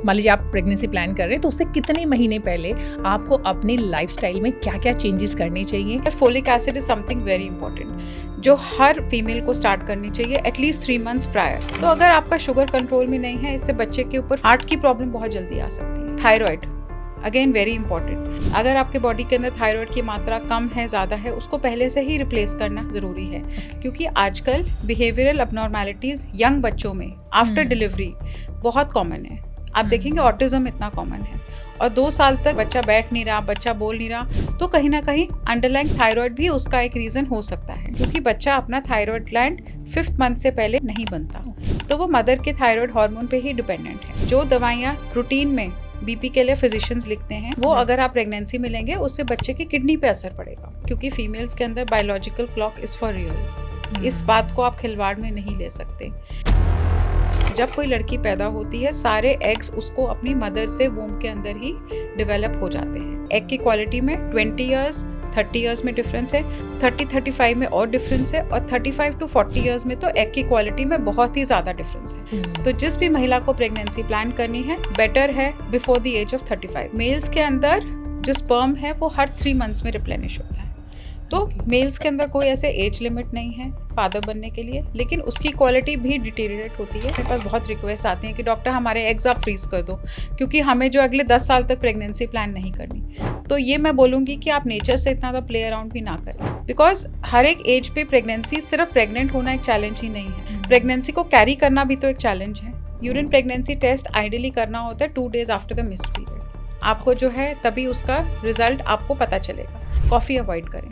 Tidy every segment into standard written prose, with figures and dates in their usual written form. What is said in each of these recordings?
मान लीजिए आप प्रेगनेंसी प्लान कर रहे हैं तो उससे कितने महीने पहले आपको अपनी लाइफस्टाइल में क्या क्या चेंजेस करने चाहिए? Folic acid is something very important जो हर फीमेल को स्टार्ट करनी चाहिए एटलीस्ट 3 मंथ्स प्रायर। तो अगर आपका शुगर कंट्रोल में नहीं है, इससे बच्चे के ऊपर हार्ट की प्रॉब्लम बहुत जल्दी आ सकती है। थायराइड अगेन वेरी इंपॉर्टेंट, अगर आपके बॉडी के अंदर थायराइड की मात्रा कम है, ज़्यादा है, उसको पहले से ही रिप्लेस करना ज़रूरी है। क्योंकि आजकल बिहेवियरल अबनॉर्मैलिटीज़ यंग बच्चों में आफ्टर डिलीवरी बहुत कॉमन है। आप देखेंगे ऑटिज्म इतना कॉमन है और 2 साल तक बच्चा बैठ नहीं रहा, बच्चा बोल नहीं रहा, तो कहीं ना कहीं अंडरलाइंग थायराइड भी उसका एक रीज़न हो सकता है। क्योंकि बच्चा अपना थायराइड ग्लैंड 5th मंथ से पहले नहीं बनता, तो वो मदर के थायराइड हार्मोन पे ही डिपेंडेंट है। जो दवाइयाँ रूटीन में बीपी के लिए फिजिशियंस लिखते हैं, वो अगर आप प्रेगनेंसी में लेंगे उससे बच्चे की किडनी पे असर पड़ेगा। क्योंकि फीमेल्स के अंदर biological clock is for real, इस बात को आप खिलवाड़ में नहीं ले सकते। जब कोई लड़की पैदा होती है, सारे एग्स उसको अपनी मदर से वूम के अंदर ही डेवलप हो जाते हैं। एग की क्वालिटी में 20 ईयर्स 30 ईयर्स में डिफरेंस है, 30-35 में और डिफरेंस है, और 35 to 40 ईयर्स में तो एग की क्वालिटी में बहुत ही ज़्यादा डिफरेंस है। तो जिस भी महिला को प्रेगनेंसी प्लान करनी है, बेटर है before the age of 35। Males के अंदर जो स्पर्म है वो हर 3 मंथ्स में रिप्लेनिश होता है। तो मेल्स के अंदर कोई ऐसे एज लिमिट नहीं है फादर बनने के लिए, लेकिन उसकी क्वालिटी भी डिटेरियरेट होती है। मेरे पास बहुत रिक्वेस्ट आती हैं कि डॉक्टर हमारे एग्स आप फ्रीज कर दो, क्योंकि हमें जो अगले 10 साल तक प्रेगनेंसी प्लान नहीं करनी। तो ये मैं बोलूँगी कि आप नेचर से इतना ज़्यादा प्ले अराउंड भी ना करें, बिकॉज हर एक एज पे प्रेगनेंसी, सिर्फ प्रेग्नेंट होना एक चैलेंज ही नहीं है, प्रेगनेंसी को कैरी करना भी तो एक चैलेंज है। यूरिन प्रेगनेंसी टेस्ट आइडियली करना होता है 2 days after the missed period. आपको जो है तभी उसका रिजल्ट आपको पता चलेगा। कॉफ़ी अवॉइड करें,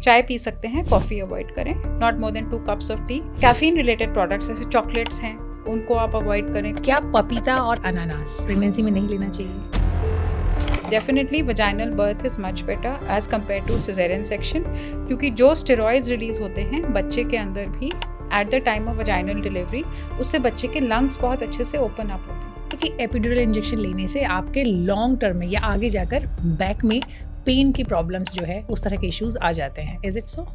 चाय पी सकते हैं, कॉफ़ी अवॉइड करें, not more than 2 cups of T. Caffeine related products जैसे चॉकलेट्स हैं, उनको आप अवॉइड करें। क्या पपीता और अनानास प्रेगनेंसी में नहीं लेना चाहिए? Definitely vaginal birth is much better as compare to caesarean section, क्योंकि जो स्टेरॉइड्स रिलीज होते हैं बच्चे के अंदर भी at the time of vaginal delivery, उससे बच्चे के लंग्स बहुत अच्छे से ओपन अप होते हैं। क्योंकि एपिड्यूरल इंजेक्शन लेने से आपके लॉन्ग टर्म में या आगे जाकर बैक में पेन की प्रॉब्लम्स जो है उस तरह के इश्यूज आ जाते हैं। Is it so?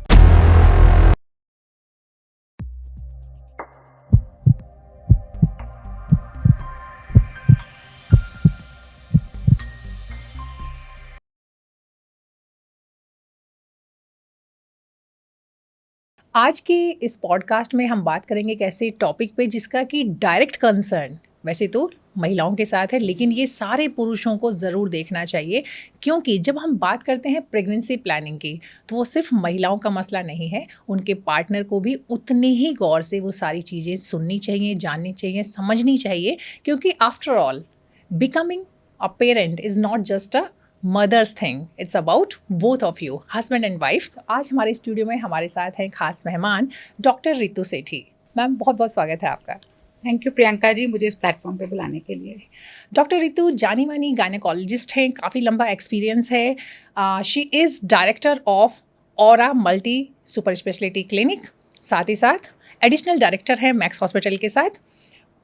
आज के इस पॉडकास्ट में हम बात करेंगे एक ऐसे टॉपिक पे जिसका कि डायरेक्ट कंसर्न वैसे तो महिलाओं के साथ है, लेकिन ये सारे पुरुषों को ज़रूर देखना चाहिए। क्योंकि जब हम बात करते हैं प्रेगनेंसी प्लानिंग की, तो वो सिर्फ महिलाओं का मसला नहीं है, उनके पार्टनर को भी उतने ही गौर से वो सारी चीज़ें सुननी चाहिए, जाननी चाहिए, समझनी चाहिए। क्योंकि after all becoming a parent is not just a mother's thing, it's about both of you, husband and wife. आज हमारे स्टूडियो में हमारे साथ हैं खास मेहमान डॉक्टर रितु सेठी। मैम, बहुत बहुत स्वागत है आपका। थैंक यू प्रियंका जी, मुझे इस प्लेटफॉर्म पे बुलाने के लिए। डॉक्टर रितु जानी मानी गायनेकोलॉजिस्ट हैं, काफ़ी लंबा एक्सपीरियंस है। She is director of aura multi super speciality clinic, साथ ही साथ एडिशनल डायरेक्टर हैं मैक्स हॉस्पिटल के साथ।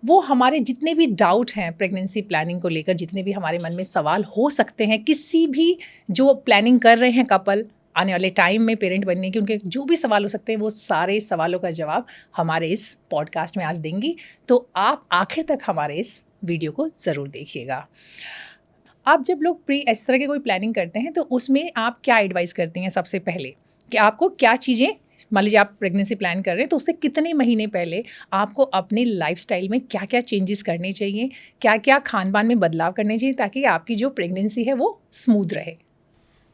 वो हमारे जितने भी डाउट हैं प्रेगनेंसी प्लानिंग को लेकर, जितने भी हमारे मन में सवाल हो सकते हैं, किसी भी जो प्लानिंग कर रहे हैं कपल आने वाले टाइम में पेरेंट बनने के, उनके जो भी सवाल हो सकते हैं, वो सारे सवालों का जवाब हमारे इस पॉडकास्ट में आज देंगी। तो आप आखिर तक हमारे इस वीडियो को ज़रूर देखिएगा। आप जब लोग इस तरह की कोई प्लानिंग करते हैं तो उसमें आप क्या एडवाइस करती हैं सबसे पहले, कि आपको क्या चीज़ें, मान लीजिए आप प्रेगनेंसी प्लान कर रहे हैं तो उससे कितने महीने पहले आपको अपनी लाइफस्टाइल में क्या क्या चेंजेस करने चाहिए, क्या क्या खान पान में बदलाव करने चाहिए, ताकि आपकी जो प्रेगनेंसी है वो स्मूथ रहे?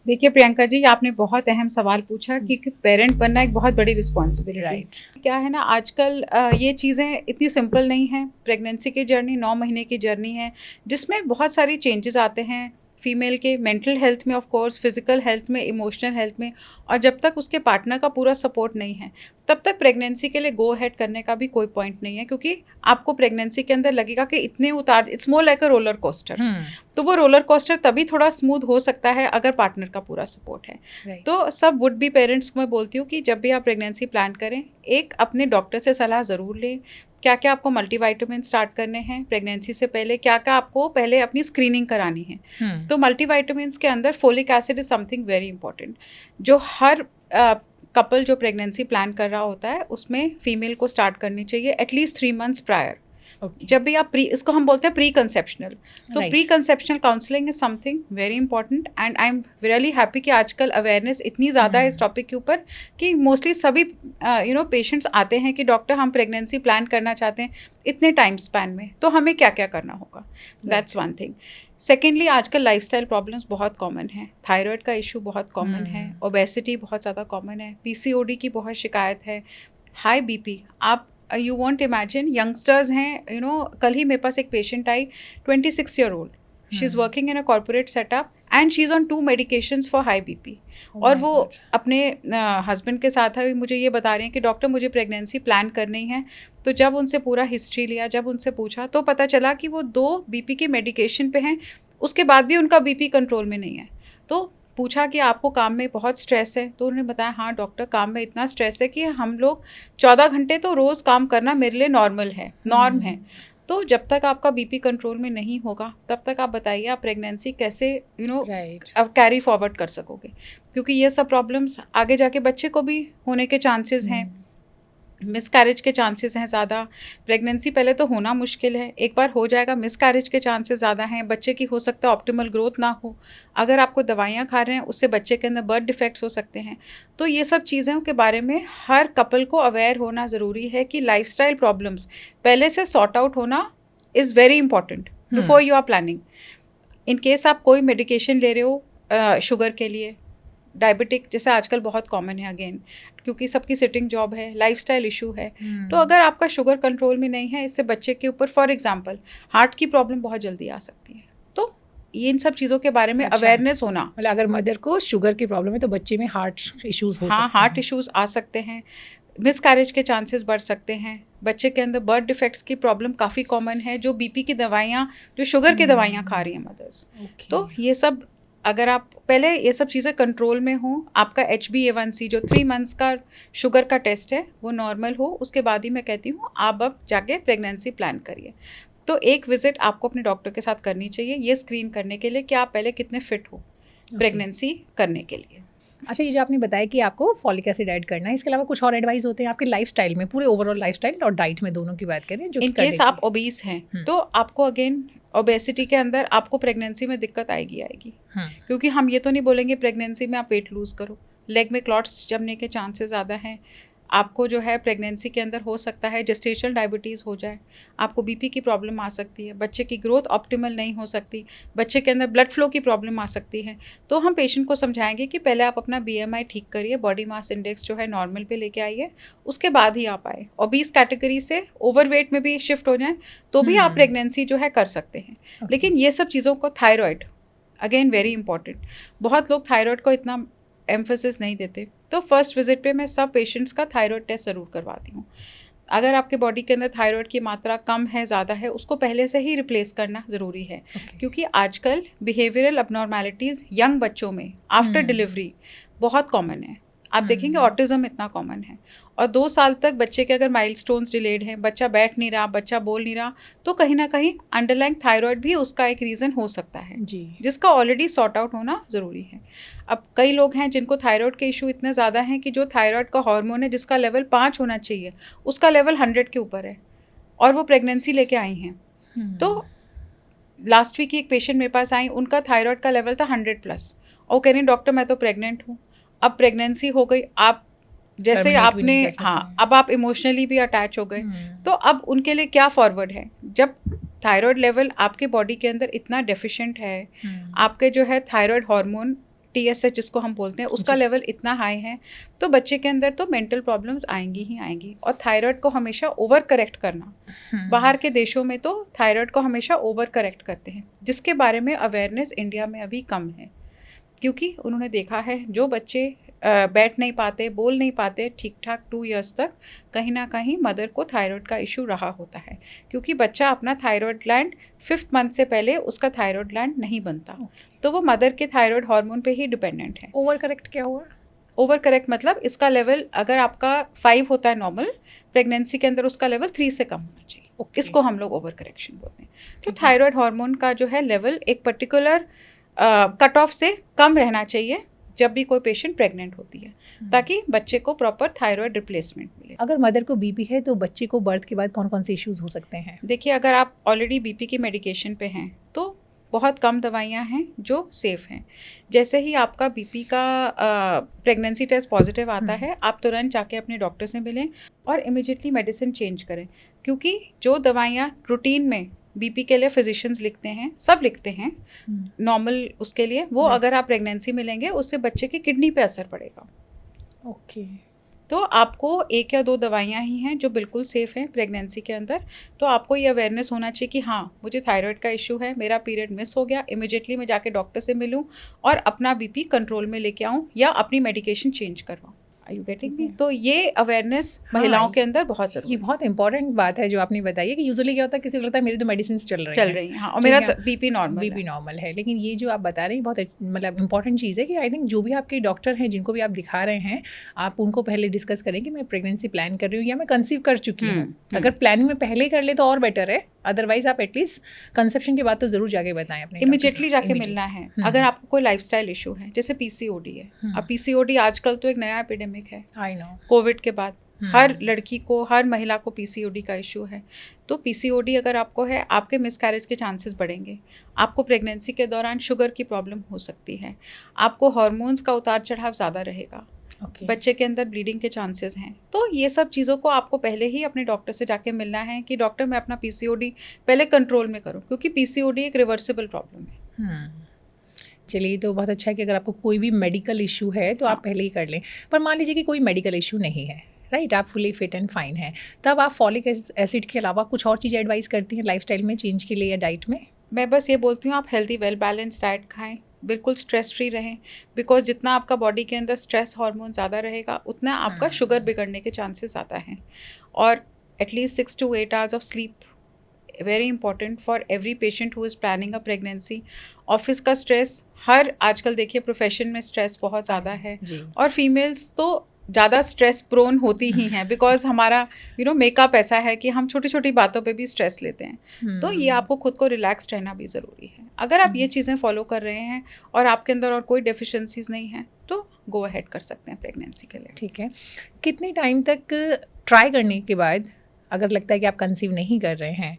देखिए प्रियंका जी, आपने बहुत अहम सवाल पूछा कि पेरेंट बनना एक बहुत बड़ी रिस्पॉन्सिबिलिटी। राइट। क्या है ना, आजकल ये चीज़ें इतनी सिंपल नहीं हैं। प्रेगनेंसी की जर्नी 9 महीने की जर्नी है, जिसमें बहुत सारी चेंजेस आते हैं फीमेल के मेंटल हेल्थ में, ऑफ कोर्स फिजिकल हेल्थ में, इमोशनल हेल्थ में। और जब तक उसके पार्टनर का पूरा सपोर्ट नहीं है, तब तक प्रेगनेंसी के लिए गो हेड करने का भी कोई पॉइंट नहीं है। क्योंकि आपको प्रेगनेंसी के अंदर लगेगा कि इतने उतार, it's more like a roller coaster. तो वो रोलर कोस्टर तभी थोड़ा स्मूथ हो सकता है अगर पार्टनर का पूरा सपोर्ट है। तो सब वुड बी पेरेंट्स को मैं बोलती हूँ कि जब भी आप प्रेगनेंसी प्लान करें, एक अपने डॉक्टर से सलाह ज़रूर लें। क्या क्या आपको मल्टीविटामिन स्टार्ट करने हैं प्रेगनेंसी से पहले, क्या क्या आपको पहले अपनी स्क्रीनिंग करानी है। तो मल्टीविटामिन के अंदर folic acid is something very important, जो हर कपल जो प्रेगनेंसी प्लान कर रहा होता है उसमें फीमेल को स्टार्ट करनी चाहिए एटलीस्ट 3 months प्रायर। जब भी आप इसको हम बोलते हैं प्री कंसेप्शनल, तो Right. Pre conceptional counselling is something very important and I am really happy कि आजकल अवेयरनेस इतनी ज़्यादा है इस टॉपिक के ऊपर कि मोस्टली सभी पेशेंट्स आते हैं कि डॉक्टर हम प्रेगनेंसी प्लान करना चाहते हैं इतने टाइम स्पैन में, तो हमें क्या क्या करना होगा, दैट्स वन थिंग. सेकेंडली, आजकल लाइफस्टाइल प्रॉब्लम्स बहुत कॉमन है, थायराइड का इशू बहुत कॉमन है, ओबेसिटी बहुत ज़्यादा कॉमन है, PCOD की बहुत शिकायत है, हाई BP. आप यू वॉन्ट इमेजिन, यंगस्टर्स हैं, कल ही मेरे पास एक patient I 26 year old, she is working in a corporate setup and she is on 2 medications for high BP. और वो अपने हस्बैंड के साथ है, मुझे ये बता रहे हैं कि डॉक्टर मुझे प्रेगनेंसी प्लान करनी है. तो जब उनसे पूरा हिस्ट्री लिया, जब उनसे पूछा, तो पता चला कि वो 2 BP की मेडिकेशन पे हैं, उसके बाद भी उनका BP कंट्रोल में नहीं है. तो पूछा कि आपको काम में बहुत स्ट्रेस है, तो उन्होंने बताया हाँ डॉक्टर, काम में इतना स्ट्रेस है कि हम लोग 14 घंटे तो रोज़ काम करना मेरे लिए नॉर्मल है, नॉर्म है. तो जब तक आपका BP कंट्रोल में नहीं होगा, तब तक आप बताइए आप प्रेगनेंसी कैसे आप कैरी फॉरवर्ड कर सकोगे, क्योंकि ये सब प्रॉब्लम्स आगे जाके बच्चे को भी होने के चांसेस हैं, मिसकैरेज के चांसेस हैं ज़्यादा. प्रेगनेंसी पहले तो होना मुश्किल है, एक बार हो जाएगा मिसकैरेज के चांसेस ज़्यादा हैं, बच्चे की हो सकता है ऑप्टिमल ग्रोथ ना हो, अगर आपको दवाइयाँ खा रहे हैं उससे बच्चे के अंदर बर्थ डिफेक्ट्स हो सकते हैं. तो ये सब चीज़ों के बारे में हर कपल को अवेयर होना ज़रूरी है कि लाइफस्टाइल प्रॉब्लम्स पहले से सॉर्ट आउट होना is very important before you are planning. In case आप कोई मेडिकेशन ले रहे हो शुगर के लिए, डायबिटिक जैसे आजकल बहुत कॉमन है, अगेन क्योंकि सबकी सिटिंग जॉब है, लाइफस्टाइल इशू है, तो अगर आपका शुगर कंट्रोल में नहीं है, इससे बच्चे के ऊपर फॉर एग्जांपल हार्ट की प्रॉब्लम बहुत जल्दी आ सकती है. तो ये इन सब चीज़ों के बारे में अवेयरनेस होना, मतलब अगर मदर को शुगर की प्रॉब्लम है तो बच्चे में हार्ट इश्यूज हो सकते हैं. हार्ट इश्यूज आ सकते हैं, मिसकैरेज के चांसेस बढ़ सकते हैं, बच्चे के अंदर बर्थ डिफेक्ट्स की प्रॉब्लम काफ़ी कॉमन है, जो BP की दवाइयाँ, जो शुगर की दवाइयाँ खा रही हैं मदर्स. तो ये सब अगर आप पहले ये सब चीज़ें कंट्रोल में हो, आपका HbA1c जो 3 months का शुगर का टेस्ट है वो नॉर्मल हो, उसके बाद ही मैं कहती हूँ आप अब जाके प्रेगनेंसी प्लान करिए. तो एक विजिट आपको अपने डॉक्टर के साथ करनी चाहिए, ये स्क्रीन करने के लिए कि आप पहले कितने फिट हो प्रेगनेंसी करने के लिए. अच्छा, ये जो आपने बताया कि आपको फॉलिक एसिड ऐड करना है, इसके अलावा कुछ और एडवाइस होते हैं आपके लाइफस्टाइल में, पूरे ओवरऑल लाइफस्टाइल और डाइट में दोनों की बात करें जो इन केस आप ओबीस हैं तो आपको अगेन ओबेसिटी के अंदर आपको प्रेगनेंसी में दिक्कत आएगी, क्योंकि हम ये तो नहीं बोलेंगे प्रेगनेंसी में आप वेट लूज़ करो, लेग में क्लॉट्स जमने के चांसेस ज़्यादा हैं, आपको जो है प्रेगनेंसी के अंदर हो सकता है जेस्टेशनल डायबिटीज़ हो जाए, आपको BP की प्रॉब्लम आ सकती है, बच्चे की ग्रोथ ऑप्टिमल नहीं हो सकती, बच्चे के अंदर ब्लड फ्लो की प्रॉब्लम आ सकती है. तो हम पेशेंट को समझाएंगे कि पहले आप अपना BMI ठीक करिए, बॉडी मास इंडेक्स जो है नॉर्मल पे लेके आइए, उसके बाद ही आप आए. ओबीस कैटेगरी से ओवरवेट में भी शिफ्ट हो जाएं तो भी आप प्रेगनेंसी जो है कर सकते हैं. लेकिन ये सब चीज़ों को, थायराइड अगेन वेरी इंपॉर्टेंट, बहुत लोग थायराइड को इतना एम्फेसिस नहीं देते, तो फर्स्ट विजिट पे मैं सब पेशेंट्स का थायराइड टेस्ट ज़रूर करवाती हूँ. अगर आपके बॉडी के अंदर थायराइड की मात्रा कम है, ज़्यादा है, उसको पहले से ही रिप्लेस करना ज़रूरी है. क्योंकि आजकल बिहेवियरल अबनॉर्मलिटीज़ यंग बच्चों में आफ्टर डिलीवरी बहुत कॉमन है. आप देखेंगे ऑटिज़म इतना कॉमन है, और 2 साल तक बच्चे के अगर माइलस्टोन्स डिलेड हैं, बच्चा बैठ नहीं रहा, बच्चा बोल नहीं रहा, तो कहीं ना कहीं अंडरलाइंग थायराइड भी उसका एक रीज़न हो सकता है जी, जिसका ऑलरेडी सॉर्ट आउट होना ज़रूरी है. अब कई लोग हैं जिनको थायराइड के इशू इतने ज़्यादा हैं कि जो थायराइड का हार्मोन है जिसका लेवल 5 होना चाहिए, उसका लेवल 100 के ऊपर है, और वो प्रेगनेंसी लेके आई हैं. तो लास्ट वीक एक पेशेंट मेरे पास आई, उनका थायराइड का लेवल था 100+, और कह रही डॉक्टर मैं तो प्रेग्नेंट हूँ. अब प्रेगनेंसी हो गई, आप जैसे आपने, हाँ, अब आप इमोशनली भी अटैच हो गए, तो अब उनके लिए क्या फॉरवर्ड है. जब थायराइड लेवल आपके बॉडी के अंदर इतना डेफिशिएंट है, आपके जो है थायराइड हार्मोन TSH जिसको हम बोलते हैं उसका लेवल इतना हाई है, तो बच्चे के अंदर तो मेंटल प्रॉब्लम्स आएंगी ही आएंगी. और थायराइड को हमेशा ओवर करेक्ट करना, बाहर के देशों में तो थायराइड को हमेशा ओवर करेक्ट करते हैं, जिसके बारे में अवेयरनेस इंडिया में अभी कम है, क्योंकि उन्होंने देखा है जो बच्चे बैठ नहीं पाते, बोल नहीं पाते ठीक ठाक 2 years तक, कहीं ना कहीं मदर को थायराइड का इशू रहा होता है, क्योंकि बच्चा अपना थायराइड ग्लैंड 5th month से पहले उसका थायराइड ग्लैंड नहीं बनता. तो वो मदर के थायराइड हार्मोन पे ही डिपेंडेंट है. ओवर करेक्ट क्या हुआ? ओवर करेक्ट मतलब इसका लेवल अगर आपका 5 होता है नॉर्मल, प्रेगनेंसी के अंदर उसका लेवल 3 से कम होना चाहिए. इसको हम लोग ओवर करेक्शन बोलते हैं. तो थायराइड हार्मोन का जो है लेवल एक पर्टिकुलर कट ऑफ से कम रहना चाहिए, जब भी कोई पेशेंट प्रेग्नेंट होती है, ताकि बच्चे को प्रॉपर थायराइड रिप्लेसमेंट मिले। अगर मदर को बीपी है तो बच्चे को बर्थ के बाद कौन कौन से इश्यूज हो सकते हैं? देखिए, अगर आप ऑलरेडी बीपी की मेडिकेशन पे हैं तो बहुत कम दवाइयाँ हैं जो सेफ़ हैं। जैसे ही आपका बीपी का प्रेगनेंसी टेस्ट पॉजिटिव आता है, आप तुरंत जाके अपने डॉक्टर से मिलें और इमिडिएटली मेडिसिन चेंज करें, क्योंकि जो दवाइयाँ रूटीन में बीपी के लिए फिजिशियंस लिखते हैं, सब लिखते हैं नॉर्मल उसके लिए, वो अगर आप प्रेगनेंसी में लेंगे उससे बच्चे की किडनी पे असर पड़ेगा। ओके। तो आपको 1 या 2 दवाइयाँ ही हैं जो बिल्कुल सेफ़ हैं प्रेगनेंसी के अंदर। तो आपको ये अवेयरनेस होना चाहिए कि हाँ, मुझे थायराइड का इशू है, मेरा पीरियड मिस हो गया, इमीडिएटली मैं जाके डॉक्टर से मिलूँ और अपना बीपी कंट्रोल में लेके आऊँ या अपनी मेडिकेशन चेंज करवाऊँ। Are you getting me? तो ये अवेयरनेस महिलाओं के अंदर बहुत ज़रूरी ये बहुत इंपॉर्टेंट बात है जो आपने बताई है कि यूजुअली क्या होता है, किसी को लगता है मेरी तो मेडिसिन चल रही हैं, हाँ, और मेरा बीपी नॉर्मल है। लेकिन ये जो आप बता रहे हैं बहुत मतलब इंपॉर्टेंट चीज़ है कि आई थिंक जो भी आपके डॉक्टर हैं जिनको भी आप दिखा रहे हैं, आप उनको पहले डिस्कस करें कि मैं प्रेगनेंसी प्लान कर रही हूँ या मैं कंसीव कर चुकी हूँ। अगर प्लानिंग में पहले कर ले तो और बेटर है, अदरवाइज आप एटलीस्ट कंसेप्शन के बाद तो जरूर जाके बताएं अपने इमीडिएटली जाके मिलना है। अगर आपको कोई लाइफस्टाइल इशू है, जैसे पीसीओडी है, अब पीसीओडी आजकल तो एक नया एपिडेमिक है, आई नो, कोविड के बाद हर लड़की को, हर महिला को पीसीओडी का इशू है। तो पीसीओडी अगर आपको है, आपके मिसकैरेज के चांसेस बढ़ेंगे, आपको प्रेगनेंसी के दौरान शुगर की प्रॉब्लम हो सकती है, आपको हार्मोन्स का उतार चढ़ाव ज़्यादा रहेगा, बच्चे के अंदर ब्लीडिंग के चांसेस हैं। तो ये सब चीज़ों को आपको पहले ही अपने डॉक्टर से जाके मिलना है कि डॉक्टर मैं अपना पीसीओडी पहले कंट्रोल में करूं, क्योंकि पीसीओडी एक रिवर्सिबल प्रॉब्लम है। चलिए, तो बहुत अच्छा है कि अगर आपको कोई भी मेडिकल इशू है तो आप पहले ही कर लें। पर मान लीजिए कि कोई मेडिकल इशू नहीं है, राइट, आप फुली फिट एंड फाइन हैं, तब आप फॉलिक एसिड के अलावा कुछ और चीज़ एडवाइस करती हैं लाइफस्टाइल में चेंज के लिए या डाइट में? मैं बस ये बोलती हूँ आप हेल्दी वेल बैलेंस डाइट खाएं, बिल्कुल स्ट्रेस फ्री रहें, बिकॉज जितना आपका बॉडी के अंदर स्ट्रेस हार्मोन ज़्यादा रहेगा उतना आपका शुगर बिगड़ने के चांसेस ज़्यादा हैं। और at least 6 to 8 hours of sleep very important for every patient who is planning a pregnancy. Office का स्ट्रेस, हर आजकल देखिए प्रोफेशन में स्ट्रेस बहुत ज़्यादा है, और फीमेल्स तो ज़्यादा स्ट्रेस प्रोन होती ही हैं, बिकॉज हमारा मेकअप ऐसा है कि हम छोटी छोटी बातों पे भी स्ट्रेस लेते हैं। तो ये आपको खुद को रिलैक्स रहना भी ज़रूरी है। अगर आप ये चीज़ें फॉलो कर रहे हैं और आपके अंदर और कोई डेफिशिएंसीज नहीं है तो गो अहेड कर सकते हैं प्रेगनेंसी के लिए। ठीक है, कितने टाइम तक ट्राई करने के बाद अगर लगता है कि आप कंसीव नहीं कर रहे हैं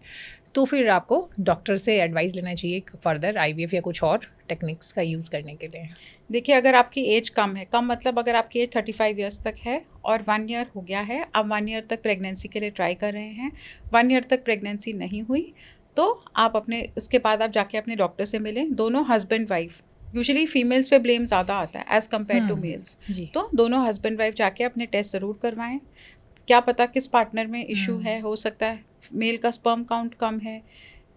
तो फिर आपको डॉक्टर से एडवाइस लेना चाहिए फर्दर आईवीएफ या कुछ और टेक्निक्स का यूज़ करने के लिए? देखिए, अगर आपकी एज कम है, कम मतलब अगर आपकी एज 35 ईयर्स तक है और 1 ईयर हो गया है, आप 1 ईयर तक प्रेगनेंसी के लिए ट्राई कर रहे हैं, 1 ईयर तक प्रेगनेंसी नहीं हुई, तो आप उसके बाद आप जाके अपने डॉक्टर से मिलें। दोनों हस्बैंड वाइफ, यूजुअली फीमेल्स पे ब्लेम ज़्यादा आता है एज़ कम्पेयर टू मेल्स, तो दोनों हस्बैंड वाइफ जाके अपने टेस्ट ज़रूर करवाएं। क्या पता किस पार्टनर में इशू है, हो सकता है मेल का स्पर्म काउंट कम है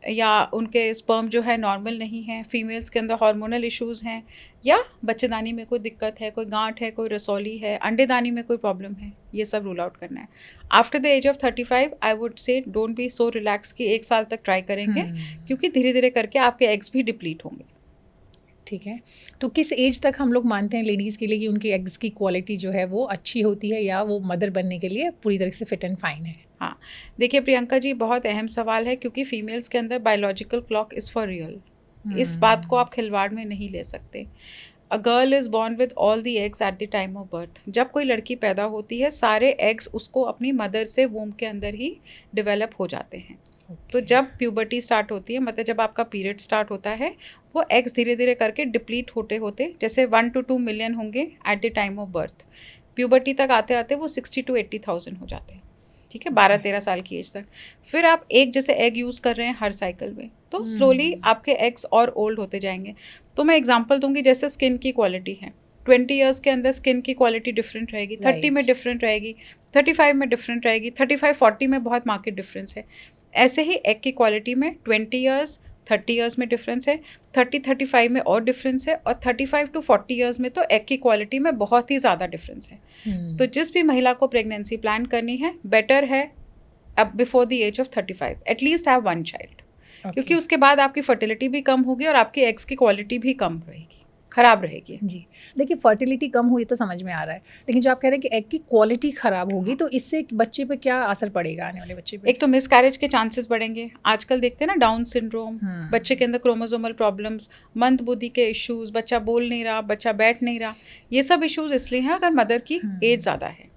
या उनके स्पर्म जो है नॉर्मल नहीं है, फीमेल्स के अंदर हार्मोनल इश्यूज़ हैं, या बच्चेदानी में कोई दिक्कत है, कोई गांठ है, कोई रसौली है, अंडेदानी में कोई प्रॉब्लम है, ये सब रूल आउट करना है। After the age of 35 I would say don't be so relax कि 1 साल तक ट्राई करेंगे, क्योंकि धीरे धीरे करके आपके एग्स भी डिप्लीट होंगे। ठीक है, तो किस एज तक हम लोग मानते हैं लेडीज़ के लिए कि उनके एग्स की क्वालिटी जो है वो अच्छी होती है या वो मदर बनने के लिए पूरी तरह से फिट एंड फाइन है? हाँ, देखिए प्रियंका जी, बहुत अहम सवाल है, क्योंकि फीमेल्स के अंदर biological clock is for real. इस बात को आप खिलवाड़ में नहीं ले सकते। A girl is born with all the eggs at the time of birth. जब कोई लड़की पैदा होती है, सारे एग्स उसको अपनी मदर से वूम के अंदर ही डेवलप हो जाते हैं। तो जब प्यूबर्टी स्टार्ट होती है, मतलब जब आपका पीरियड स्टार्ट होता है, वो एग्स धीरे धीरे करके डिप्लीट होते होते जैसे 1 to 2 मिलियन होंगे at the time of birth, puberty तक आते आते वो 60 to 80,000 हो जाते हैं। ठीक है, 12-13 साल की एज तक। फिर आप एक जैसे एग यूज़ कर रहे हैं हर साइकिल में, तो स्लोली आपके एग्स और ओल्ड होते जाएंगे। तो मैं एग्जांपल दूंगी, जैसे स्किन की क्वालिटी है, 20 ईयर्स के अंदर स्किन की क्वालिटी डिफरेंट रहेगी, 30 में डिफरेंट रहेगी, 35 में डिफरेंट रहेगी, 35-40 में बहुत मार्केट डिफरेंस है। ऐसे ही एग की क्वालिटी में 20 ईयर्स 30 ईयर्स में डिफरेंस है, 30-35 में और डिफरेंस है, और 35 to 40 ईयर्स में तो एग की क्वालिटी में बहुत ही ज़्यादा डिफरेंस है। तो जिस भी महिला को प्रेगनेंसी प्लान करनी है, बेटर है अब before the age of 35 at least have 1 child, क्योंकि उसके बाद आपकी फर्टिलिटी भी कम होगी और आपकी एग्स की क्वालिटी भी कम रहेगी। खराब रहेगी। जी। देखिए फर्टिलिटी कम हुई तो समझ में आ रहा है, लेकिन जो आप कह रहे हैं कि एग की क्वालिटी खराब होगी तो इससे बच्चे पे क्या असर पड़ेगा, आने वाले बच्चे पे? एक तो मिसकैरेज के चांसेस बढ़ेंगे। आजकल देखते हैं ना डाउन सिंड्रोम, हम्म। बच्चे के अंदर क्रोमोसोमल प्रॉब्लम्स, मंद बुद्धि के इश्यूज, बच्चा बोल नहीं रहा, बच्चा बैठ नहीं रहा, ये सब इश्यूज इसलिए हैं अगर मदर की एज ज़्यादा है।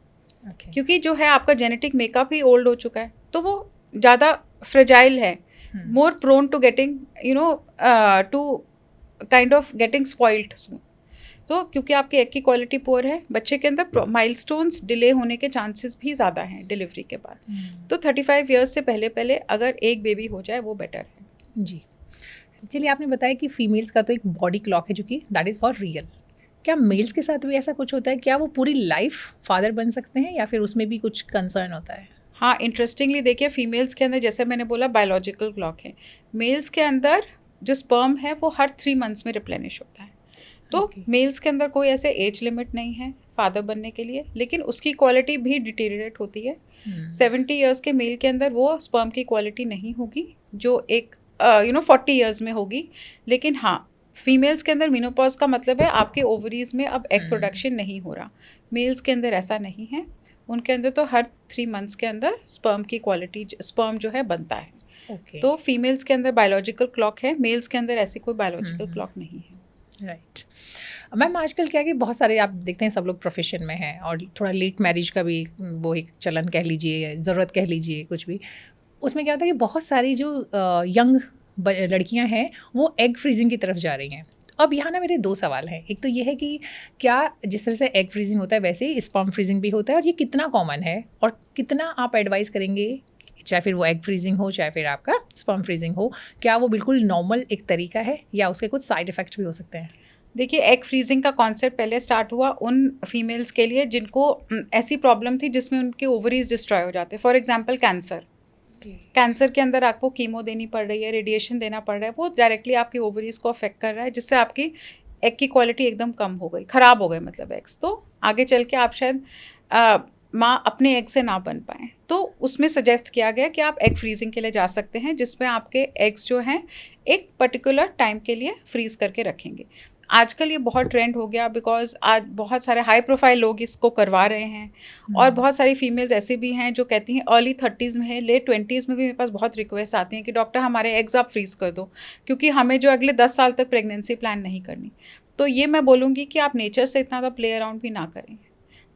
ओके। क्योंकि जो है आपका जेनेटिक मेकअप ही ओल्ड हो चुका है, तो वो ज़्यादा फ्रेजाइल है, more prone to getting to kind of getting spoiled. तो क्योंकि आपकी एग की क्वालिटी पुअर है, बच्चे के अंदर माइलस्टोन्स डिले होने के चांसेस भी ज़्यादा हैं डिलीवरी के बाद। तो 35 ईयर्स से पहले पहले अगर एक बेबी हो जाए वो बेटर है। जी। चलिए आपने बताया कि फीमेल्स का तो एक बॉडी क्लॉक है जो कि दैट इज़ फॉर रियल। क्या मेल्स के साथ भी ऐसा कुछ होता है? क्या वो पूरी लाइफ फादर बन सकते हैं या फिर उसमें भी कुछ कंसर्न होता है? हाँ, इंटरेस्टिंगली देखिए फीमेल्स के अंदर जैसे मैंने बोला बायोलॉजिकल क्लॉक है, मेल्स के अंदर जो स्पर्म है वो हर 3 मंथ्स में रिप्लेनिश होता है। तो मेल्स के अंदर कोई ऐसे एज लिमिट नहीं है फादर बनने के लिए, लेकिन उसकी क्वालिटी भी डिटेरियरेट होती है। 70 ईयर्स के मेल के अंदर वो स्पर्म की क्वालिटी नहीं होगी जो एक 40 ईयर्स में होगी। लेकिन हाँ, फीमेल्स के अंदर मेनोपॉज का मतलब है आपके ओवरीज में अब एग प्रोडक्शन नहीं हो रहा। मेल्स के अंदर ऐसा नहीं है, उनके अंदर तो हर 3 मंथ्स के अंदर स्पर्म की क्वालिटी, स्पर्म जो है बनता है। ओके। तो फीमेल्स के अंदर बायोलॉजिकल क्लॉक है, मेल्स के अंदर ऐसी कोई बायोलॉजिकल क्लॉक नहीं है। राइट। मैम आजकल क्या है कि बहुत सारे आप देखते हैं सब लोग प्रोफेशन में हैं और थोड़ा लेट मैरिज का भी वो एक चलन कह लीजिए, ज़रूरत कह लीजिए, कुछ भी। उसमें क्या होता है कि बहुत सारी जो यंग लड़कियां हैं वो एग फ्रीजिंग की तरफ जा रही हैं। अब यहाँ ना मेरे 2 सवाल हैं। एक तो ये है कि क्या जिस तरह से एग फ्रीजिंग होता है वैसे ही स्पर्म फ्रीजिंग भी होता है, और ये कितना कॉमन है और कितना आप एडवाइस करेंगे, चाहे फिर वो एग फ्रीजिंग हो चाहे फिर आपका स्पर्म फ्रीजिंग हो, क्या वो बिल्कुल नॉर्मल एक तरीका है या उसके कुछ साइड इफ़ेक्ट्स भी हो सकते हैं? देखिए, एग फ्रीजिंग का कॉन्सेप्ट पहले स्टार्ट हुआ उन फीमेल्स के लिए जिनको ऐसी प्रॉब्लम थी जिसमें उनके ओवरीज डिस्ट्रॉय हो जाते। फॉर एग्जांपल कैंसर के अंदर आपको कीमो देनी पड़ रही है, रेडिएशन देना पड़ रहा है, वो डायरेक्टली आपकी ओवरीज को अफेक्ट कर रहा है, जिससे आपकी एग की क्वालिटी एकदम कम हो गई, ख़राब हो गए मतलब एग्स। तो आगे चल के आप शायद माँ अपने एग से ना बन पाएँ, तो उसमें सजेस्ट किया गया कि आप एग फ्रीजिंग के लिए जा सकते हैं, जिसमें आपके एग्स जो हैं एक पर्टिकुलर टाइम के लिए फ्रीज़ करके रखेंगे। आजकल ये बहुत ट्रेंड हो गया, बिकॉज आज बहुत सारे हाई प्रोफाइल लोग इसको करवा रहे हैं, और बहुत सारी फीमेल्स ऐसी भी हैं जो कहती हैं अर्ली 30s में है, लेट 20s में भी मेरे पास बहुत रिक्वेस्ट आती हैं कि डॉक्टर हमारे एग्स आप फ्रीज़ कर दो, क्योंकि हमें जो अगले 10 साल तक प्रेगनेंसी प्लान नहीं करनी। तो ये मैं बोलूँगी कि आप नेचर से इतना ज़्यादा प्ले अराउंड भी ना करें,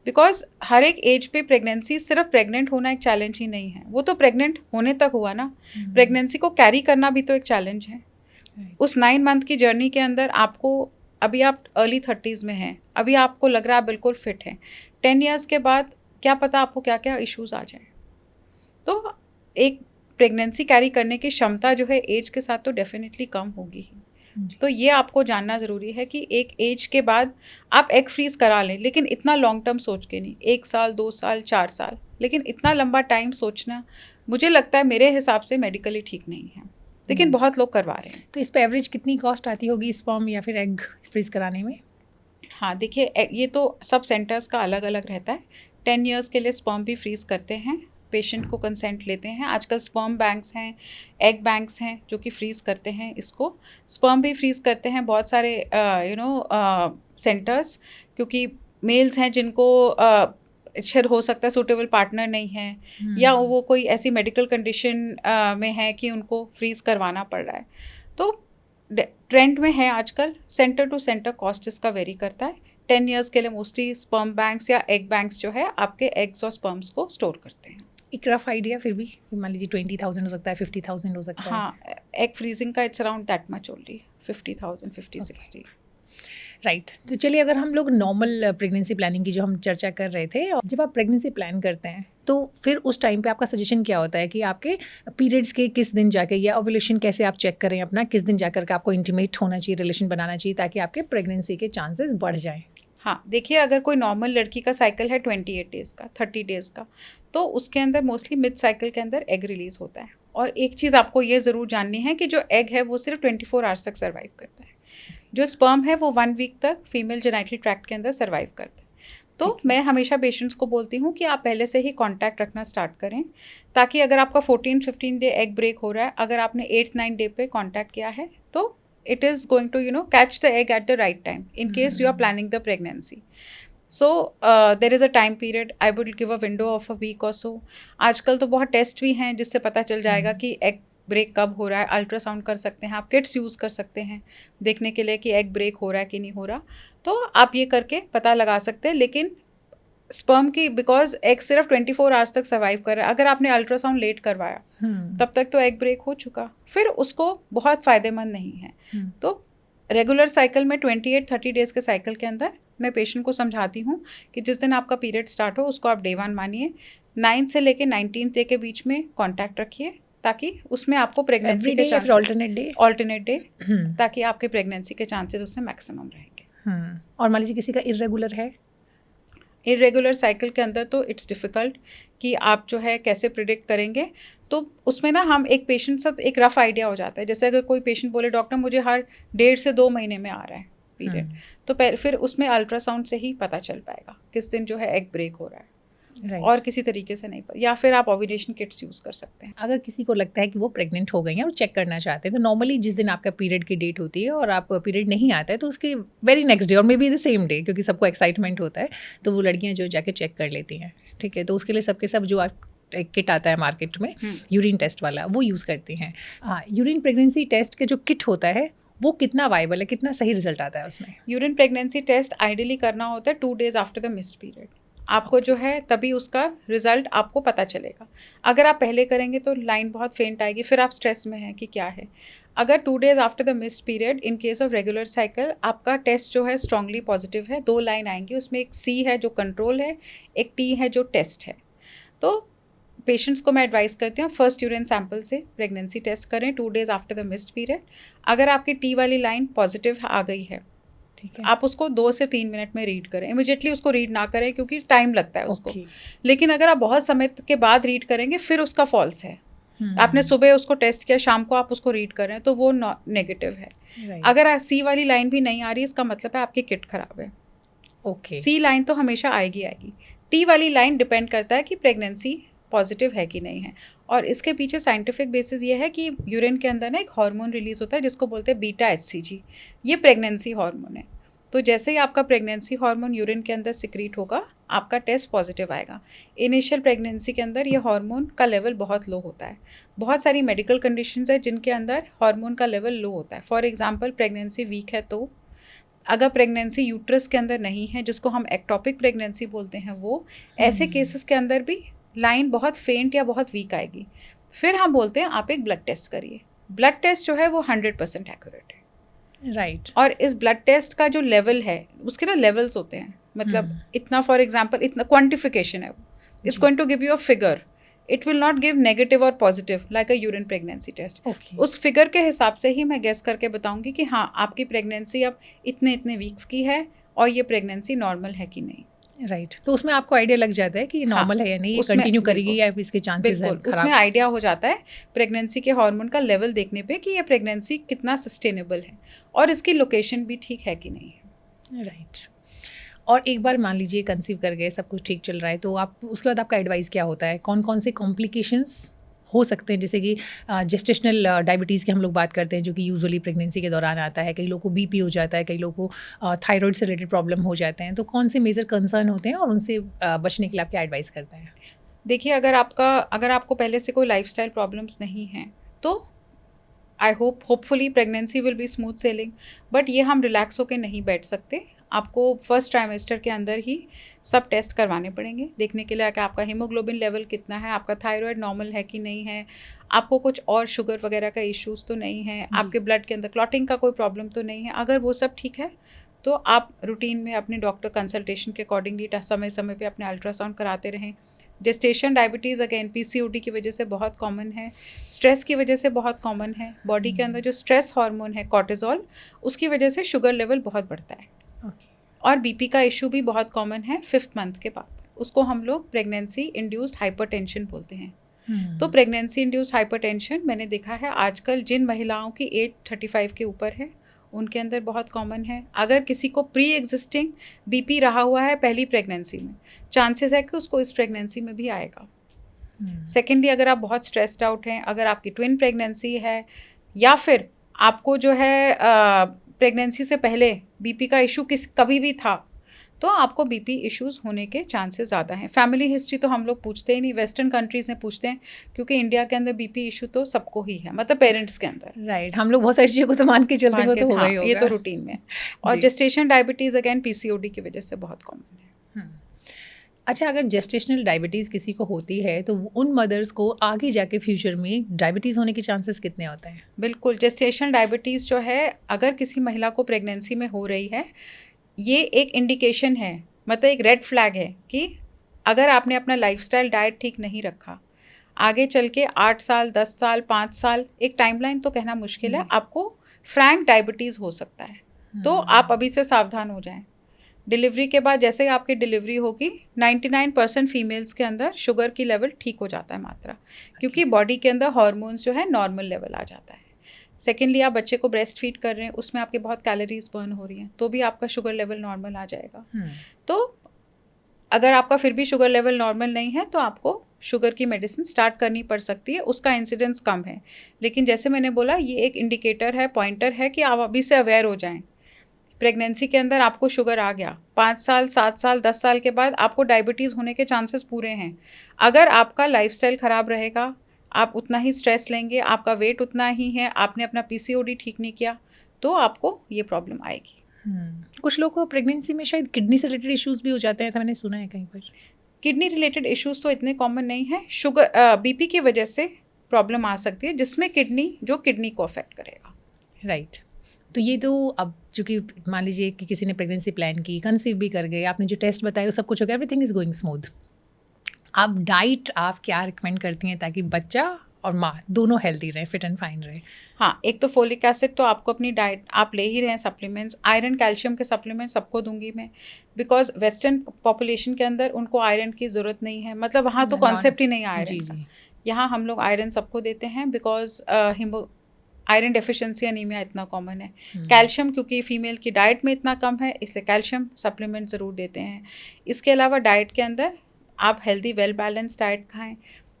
बिकॉज हर एक एज पे प्रेगनेंसी, सिर्फ प्रेग्नेंट होना एक चैलेंज ही नहीं है, वो तो प्रेग्नेंट होने तक हुआ ना, प्रेगनेंसी को कैरी करना भी तो एक चैलेंज है। उस 9 मंथ की जर्नी के अंदर आपको, अभी आप अर्ली 30s में हैं, अभी आपको लग रहा है बिल्कुल फिट है, 10 ईयर्स के बाद क्या पता आपको क्या क्या इश्यूज आ जाए। तो एक प्रेगनेंसी कैरी करने की क्षमता जो है एज के साथ तो डेफिनेटली कम होगी ही। तो ये आपको जानना ज़रूरी है कि एक एज के बाद आप एग फ्रीज़ करा लें, लेकिन इतना लॉन्ग टर्म सोच के नहीं, 1 साल 2 साल 4 साल, लेकिन इतना लंबा टाइम सोचना मुझे लगता है मेरे हिसाब से मेडिकली ठीक नहीं है, लेकिन बहुत लोग करवा रहे हैं। तो इस पे एवरेज कितनी कॉस्ट आती होगी स्पर्म या फिर एग फ्रीज कराने में? हाँ देखिए, ये तो सब सेंटर्स का अलग अलग रहता है। 10 ईयर्स के लिए स्पर्म भी फ्रीज़ करते हैं, पेशेंट को कंसेंट लेते हैं। आजकल स्पर्म बैंक्स हैं, एग बैंक्स हैं जो कि फ्रीज़ करते हैं इसको, स्पर्म भी फ्रीज़ करते हैं बहुत सारे सेंटर्स, क्योंकि मेल्स हैं जिनको हो सकता है सूटेबल पार्टनर नहीं है, या वो कोई ऐसी मेडिकल कंडीशन में है कि उनको फ्रीज़ करवाना पड़ रहा है। तो ट्रेंड में है आजकल, सेंटर टू सेंटर कॉस्ट इसका वेरी करता है। 10 ईयर्स के लिए मोस्टली स्पर्म बैंक्स या एग बैंक्स जो है आपके एग्स और स्पर्म्स को स्टोर करते हैं। एक रफ आइडिया फिर भी, मान लीजिए 20,000 हो सकता है, 50,000 हो सकता है। हाँ, एग फ्रीजिंग का it's around that much only, 50,000 50-60। Right. तो चलिए, अगर हम लोग नॉर्मल प्रेगनेंसी प्लानिंग की जो हम चर्चा कर रहे थे, और जब आप प्रेगनेंसी प्लान करते हैं तो फिर उस टाइम पे आपका सजेशन क्या होता है कि आपके पीरियड्स के किस दिन जाके, या ओव्यूलेशन कैसे आप चेक करें अपना, किस दिन जाकर के आपको इंटीमेट होना चाहिए, रिलेशन बनाना चाहिए, ताकि आपके प्रेगनेंसी के चांसेस बढ़ जाएँ? हाँ देखिए, अगर कोई नॉर्मल लड़की का साइकिल है 28 डेज़ का, 30 डेज़ का, तो उसके अंदर मोस्टली मिड साइकिल के अंदर एग रिलीज़ होता है। और एक चीज़ आपको ये ज़रूर जाननी है कि जो एग है वो सिर्फ 24 आवर्स तक सर्वाइव करता है, जो स्पर्म है वो 1 वीक तक फीमेल जेनिटल ट्रैक्ट के अंदर सर्वाइव करता है। तो मैं हमेशा पेशेंट्स को बोलती हूँ कि आप पहले से ही कांटेक्ट रखना स्टार्ट करें, ताकि अगर आपका 14-15 डे एग ब्रेक हो रहा है, अगर आपने 8-9 डे पे कांटेक्ट किया है तो it is going to catch the egg at the right time in case you are planning the pregnancy. So there is a time period. I would give a window of a week or so. आजकल तो बहुत test भी हैं जिससे पता चल जाएगा कि एग ब्रेक कब हो रहा है. अल्ट्रासाउंड कर सकते हैं, आप किट्स यूज़ कर सकते हैं देखने के लिए कि एग ब्रेक हो रहा है कि नहीं हो रहा. तो आप ये करके पता लगा सकते हैं. लेकिन स्पर्म की, बिकॉज एग सिर्फ 24 आवर्स तक सर्वाइव कर रहा है. अगर आपने अल्ट्रासाउंड लेट करवाया तब तक तो एग ब्रेक हो चुका, फिर उसको बहुत फ़ायदेमंद नहीं है. तो रेगुलर साइकिल में 28-30 डेज़ के साइकिल के अंदर मैं पेशेंट को समझाती हूँ कि जिस दिन आपका पीरियड स्टार्ट हो उसको आप डे 1 मानिए. 9 से लेके 19th डे के बीच में कांटेक्ट रखिए ताकि उसमें आपको प्रेगनेंसी के चांसेस, ऑल्टरनेट डे, ताकि आपके प्रेगनेंसी के चांसेस उसमें मैक्सिमम रहेंगे. और मान लीजिए किसी का इरेगुलर है, इरेगुलर साइकिल के अंदर तो इट्स डिफ़िकल्ट कि आप जो है कैसे प्रिडिक्ट करेंगे. तो उसमें ना हम एक पेशेंट साथ एक रफ़ आइडिया हो जाता है. जैसे अगर कोई पेशेंट बोले डॉक्टर मुझे हर 1.5 से 2 महीने में आ रहा है पीरियड, तो फिर उसमें अल्ट्रासाउंड से ही पता चल पाएगा किस दिन जो है एग ब्रेक हो रहा है. Right. और किसी तरीके से नहीं, या फिर आप ओव्यूलेशन किट्स यूज़ कर सकते हैं. अगर किसी को लगता है कि वो प्रेग्नेंट हो गई हैं और चेक करना चाहते हैं, तो नॉर्मली जिस दिन आपका पीरियड की डेट होती है और आप पीरियड नहीं आता है तो उसके वेरी नेक्स्ट डे और may be the same day, क्योंकि सबको एक्साइटमेंट होता है, तो वो लड़कियां जो जाके चेक कर लेती हैं. ठीक है, तो उसके लिए सबके सब जो एक किट आता है मार्केट में यूरिन टेस्ट वाला, वो यूज़ करती हैं. हाँ, यूरिन प्रेगनेंसी टेस्ट के जो किट होता है वो कितना वाइबल है, कितना सही रिजल्ट आता है उसमें? यूरिन प्रेगनेंसी टेस्ट आइडियली करना होता है 2 days after the missed period. आपको जो है तभी उसका रिजल्ट आपको पता चलेगा. अगर आप पहले करेंगे तो लाइन बहुत फेंट आएगी, फिर आप स्ट्रेस में हैं कि क्या है. अगर 2 days after the missed period in case of regular cycle आपका टेस्ट जो है स्ट्रांगली पॉजिटिव है, 2 लाइन आएंगी, उसमें एक C है जो कंट्रोल है, एक T है जो टेस्ट है. तो पेशेंट्स को मैं एडवाइस करती हूँ फर्स्ट यूरिन सैंपल से प्रेगनेंसी टेस्ट करें 2 days after the missed period. अगर आपकी T वाली लाइन पॉजिटिव आ गई है, ठीक है, आप उसको 2 से 3 मिनट में रीड करें. इमिडिएटली उसको रीड ना करें क्योंकि टाइम लगता है उसको. लेकिन अगर आप बहुत समय के बाद रीड करेंगे फिर उसका फॉल्स है. आपने सुबह उसको टेस्ट किया, शाम को आप उसको रीड कर रहे हैं तो वो नेगेटिव है. अगर C वाली लाइन भी नहीं आ रही, इसका मतलब है आपकी किट खराब है. C लाइन तो हमेशा आएगी. T वाली लाइन डिपेंड करता है कि प्रेगनेंसी पॉजिटिव है कि नहीं है. और इसके पीछे साइंटिफिक बेसिस ये है कि यूरिन के अंदर ना एक हार्मोन रिलीज़ होता है जिसको बोलते हैं बीटा HCG. ये प्रेगनेंसी हार्मोन है. तो जैसे ही आपका प्रेगनेंसी हार्मोन यूरिन के अंदर सिक्रीट होगा, आपका टेस्ट पॉजिटिव आएगा. इनिशियल प्रेगनेंसी के अंदर ये हार्मोन का लेवल बहुत लो होता है. बहुत सारी मेडिकल कंडीशंस है जिनके अंदर हार्मोन का लेवल लो होता है. फॉर एग्जांपल प्रेगनेंसी वीक है तो, अगर प्रेगनेंसी यूट्रस के अंदर नहीं है जिसको हम एक्टोपिक प्रेगनेंसी बोलते हैं, वो ऐसे केसेस के अंदर भी लाइन बहुत फेंट या बहुत वीक आएगी. फिर हम बोलते हैं आप एक ब्लड टेस्ट करिए. ब्लड टेस्ट जो है वो 100% एक्यूरेट है. राइट. और इस ब्लड टेस्ट का जो लेवल है उसके ना लेवल्स होते हैं. मतलब इतना, फॉर एग्जांपल इतना क्वांटिफिकेशन है. It's going to give you a figure. It will not give negative और positive like a urine pregnancy test. उस फिगर के हिसाब से ही मैं गेस करके बताऊंगी कि हाँ आपकी प्रेगनेंसी अब इतने वीक्स की है और ये प्रेगनेंसी नॉर्मल है कि नहीं. राइट. तो उसमें आपको आइडिया लग जाता है कि ये नॉर्मल है या नहीं, ये कंटिन्यू करेगी या इसके चांसेस है खराब. उसमें आइडिया हो जाता है प्रेगनेंसी के हार्मोन का लेवल देखने पे कि ये प्रेगनेंसी कितना सस्टेनेबल है और इसकी लोकेशन भी ठीक है कि नहीं है. राइट. और एक बार मान लीजिए कंसीव कर गए, सब कुछ ठीक चल रहा है, तो आप उसके बाद आपका एडवाइस क्या होता है? कौन कौन से कॉम्प्लिकेशंस हो सकते हैं? जैसे कि जेस्टेशनल डायबिटीज़ की हम लोग बात करते हैं जो कि यूजुअली प्रेगनेंसी के दौरान आता है. कई लोगों को बीपी हो जाता है, कई लोगों को थायराइड से रिलेटेड प्रॉब्लम हो जाते हैं. तो कौन से मेजर कंसर्न होते हैं और उनसे बचने के लिए आप क्या एडवाइस करते हैं? देखिए, अगर आपको पहले से कोई लाइफस्टाइल प्रॉब्लम्स नहीं हैं तो आई hopefully pregnancy will be smooth selling. But ये हम रिलैक्स होकर नहीं बैठ सकते. आपको फर्स्ट ट्राइमेस्टर के अंदर ही सब टेस्ट करवाने पड़ेंगे देखने के लिए कि आपका हीमोग्लोबिन लेवल कितना है, आपका थायराइड नॉर्मल है कि नहीं है, आपको कुछ और शुगर वगैरह का इश्यूज़ तो नहीं है, आपके ब्लड के अंदर क्लॉटिंग का कोई प्रॉब्लम तो नहीं है. अगर वो सब ठीक है तो आप रूटीन में अपने डॉक्टर कंसल्टेशन के अकॉर्डिंगली समय समय पे अपने अल्ट्रासाउंड कराते रहें. जेस्टेशन डायबिटीज़ अगेन PCOD की वजह से बहुत कॉमन है, स्ट्रेस की वजह से बहुत कॉमन है. बॉडी के अंदर जो स्ट्रेस हार्मोन है कॉर्टिजोल, उसकी वजह से शुगर लेवल बहुत बढ़ता है. और बीपी का इशू भी बहुत कॉमन है 5th मंथ के बाद. उसको हम लोग प्रेगनेंसी इंड्यूस्ड हाइपरटेंशन बोलते हैं. तो प्रेगनेंसी इंड्यूस्ड हाइपरटेंशन मैंने देखा है आजकल जिन महिलाओं की एज 35 के ऊपर है उनके अंदर बहुत कॉमन है. अगर किसी को प्री एग्जिस्टिंग बीपी रहा हुआ है पहली प्रेगनेंसी में, चांसेस है कि उसको इस प्रेगनेंसी में भी आएगा. सेकेंडली, अगर आप बहुत स्ट्रेस्ड आउट हैं, अगर आपकी ट्विन प्रेगनेंसी है या फिर आपको जो है प्रेगनेंसी से पहले बीपी का इशू कभी भी था, तो आपको बीपी इश्यूज होने के चांसेस ज़्यादा हैं। फैमिली हिस्ट्री तो हम लोग पूछते ही नहीं, वेस्टर्न कंट्रीज में पूछते हैं, क्योंकि इंडिया के अंदर बीपी इशू तो सबको ही है, मतलब पेरेंट्स के अंदर। राइट, हम लोग बहुत सारी चीज़ों को तो मान के चलते हो तो होगा ही हाँ, होगा। ये तो रूटीन में। और जेस्टेशन डायबिटीज़ अगेन पीसीओडी की वजह से बहुत कॉमन है। अच्छा, अगर जेस्टेशनल डायबिटीज़ किसी को होती है तो उन मदर्स को आगे जाके फ्यूचर में डायबिटीज़ होने के चांसेस कितने होते हैं? बिल्कुल, जेस्टेशनल डायबिटीज़ जो है अगर किसी महिला को प्रेगनेंसी में हो रही है, ये एक इंडिकेशन है, मतलब एक रेड फ्लैग है कि अगर आपने अपना लाइफस्टाइल डाइट ठीक नहीं रखा, आगे चल के 8 साल 10 साल 5 साल, एक टाइमलाइन तो कहना मुश्किल है, आपको फ्रैंक डायबिटीज़ हो सकता है। तो आप अभी से सावधान हो जाएं। डिलीवरी के बाद जैसे ही आपकी डिलीवरी होगी, 99% फीमेल्स के अंदर शुगर की लेवल ठीक हो जाता है मात्रा, क्योंकि बॉडी के अंदर हार्मोन्स जो है नॉर्मल लेवल आ जाता है। सेकेंडली, आप बच्चे को ब्रेस्ट फीड कर रहे हैं, उसमें आपके बहुत कैलोरीज बर्न हो रही हैं, तो भी आपका शुगर लेवल नॉर्मल आ जाएगा। तो अगर आपका फिर भी शुगर लेवल नॉर्मल नहीं है, तो आपको शुगर की मेडिसिन स्टार्ट करनी पड़ सकती है। उसका इंसिडेंस कम है, लेकिन जैसे मैंने बोला, ये एक इंडिकेटर है, पॉइंटर है कि आप अभी से अवेयर हो जाएं। प्रेगनेंसी के अंदर आपको शुगर आ गया, 5 साल 7 साल 10 साल के बाद आपको डायबिटीज़ होने के चांसेस पूरे हैं। अगर आपका लाइफस्टाइल ख़राब रहेगा, आप उतना ही स्ट्रेस लेंगे, आपका वेट उतना ही है, आपने अपना पीसीओडी ठीक नहीं किया, तो आपको ये प्रॉब्लम आएगी। कुछ लोगों को प्रेगनेंसी में शायद किडनी से रिलेटेड इश्यूज भी हो जाते हैं, ऐसा मैंने सुना है कहीं पर। किडनी रिलेटेड इश्यूज तो इतने कॉमन नहीं है। शुगर बीपी की वजह से प्रॉब्लम आ सकती है, जिसमें किडनी को अफेक्ट करेगा। राइट। तो ये तो अब चूँकि मान लीजिए कि किसी ने प्रेगनेंसी प्लान की, कंसीव भी कर गए, आपने जो टेस्ट बताया वो सब कुछ हो गया, एवरीथिंग इज़ गोइंग स्मूथ, आप डाइट आप क्या रिकमेंड करती हैं ताकि बच्चा और माँ दोनों हेल्दी रहे, फिट एंड फाइन रहे? हाँ, एक तो फोलिक एसिड तो आपको अपनी डाइट आप ले ही रहे हैं, सप्लीमेंट्स, आयरन कैल्शियम के सप्लीमेंट्स सबको दूंगी मैं, बिकॉज वेस्टर्न पॉपुलेशन के अंदर उनको आयरन की ज़रूरत नहीं है, मतलब वहाँ तो कॉन्सेप्ट ही नहीं है आयरन का। यहाँ हम लोग आयरन सबको देते हैं, बिकॉज आयरन डेफिशिएंसी अनीमिया इतना कॉमन है। कैल्शियम क्योंकि फीमेल की डाइट में इतना कम है, इसलिए कैल्शियम सप्लीमेंट ज़रूर देते हैं। इसके अलावा डाइट के अंदर आप हेल्दी वेल बैलेंस डाइट खाएं,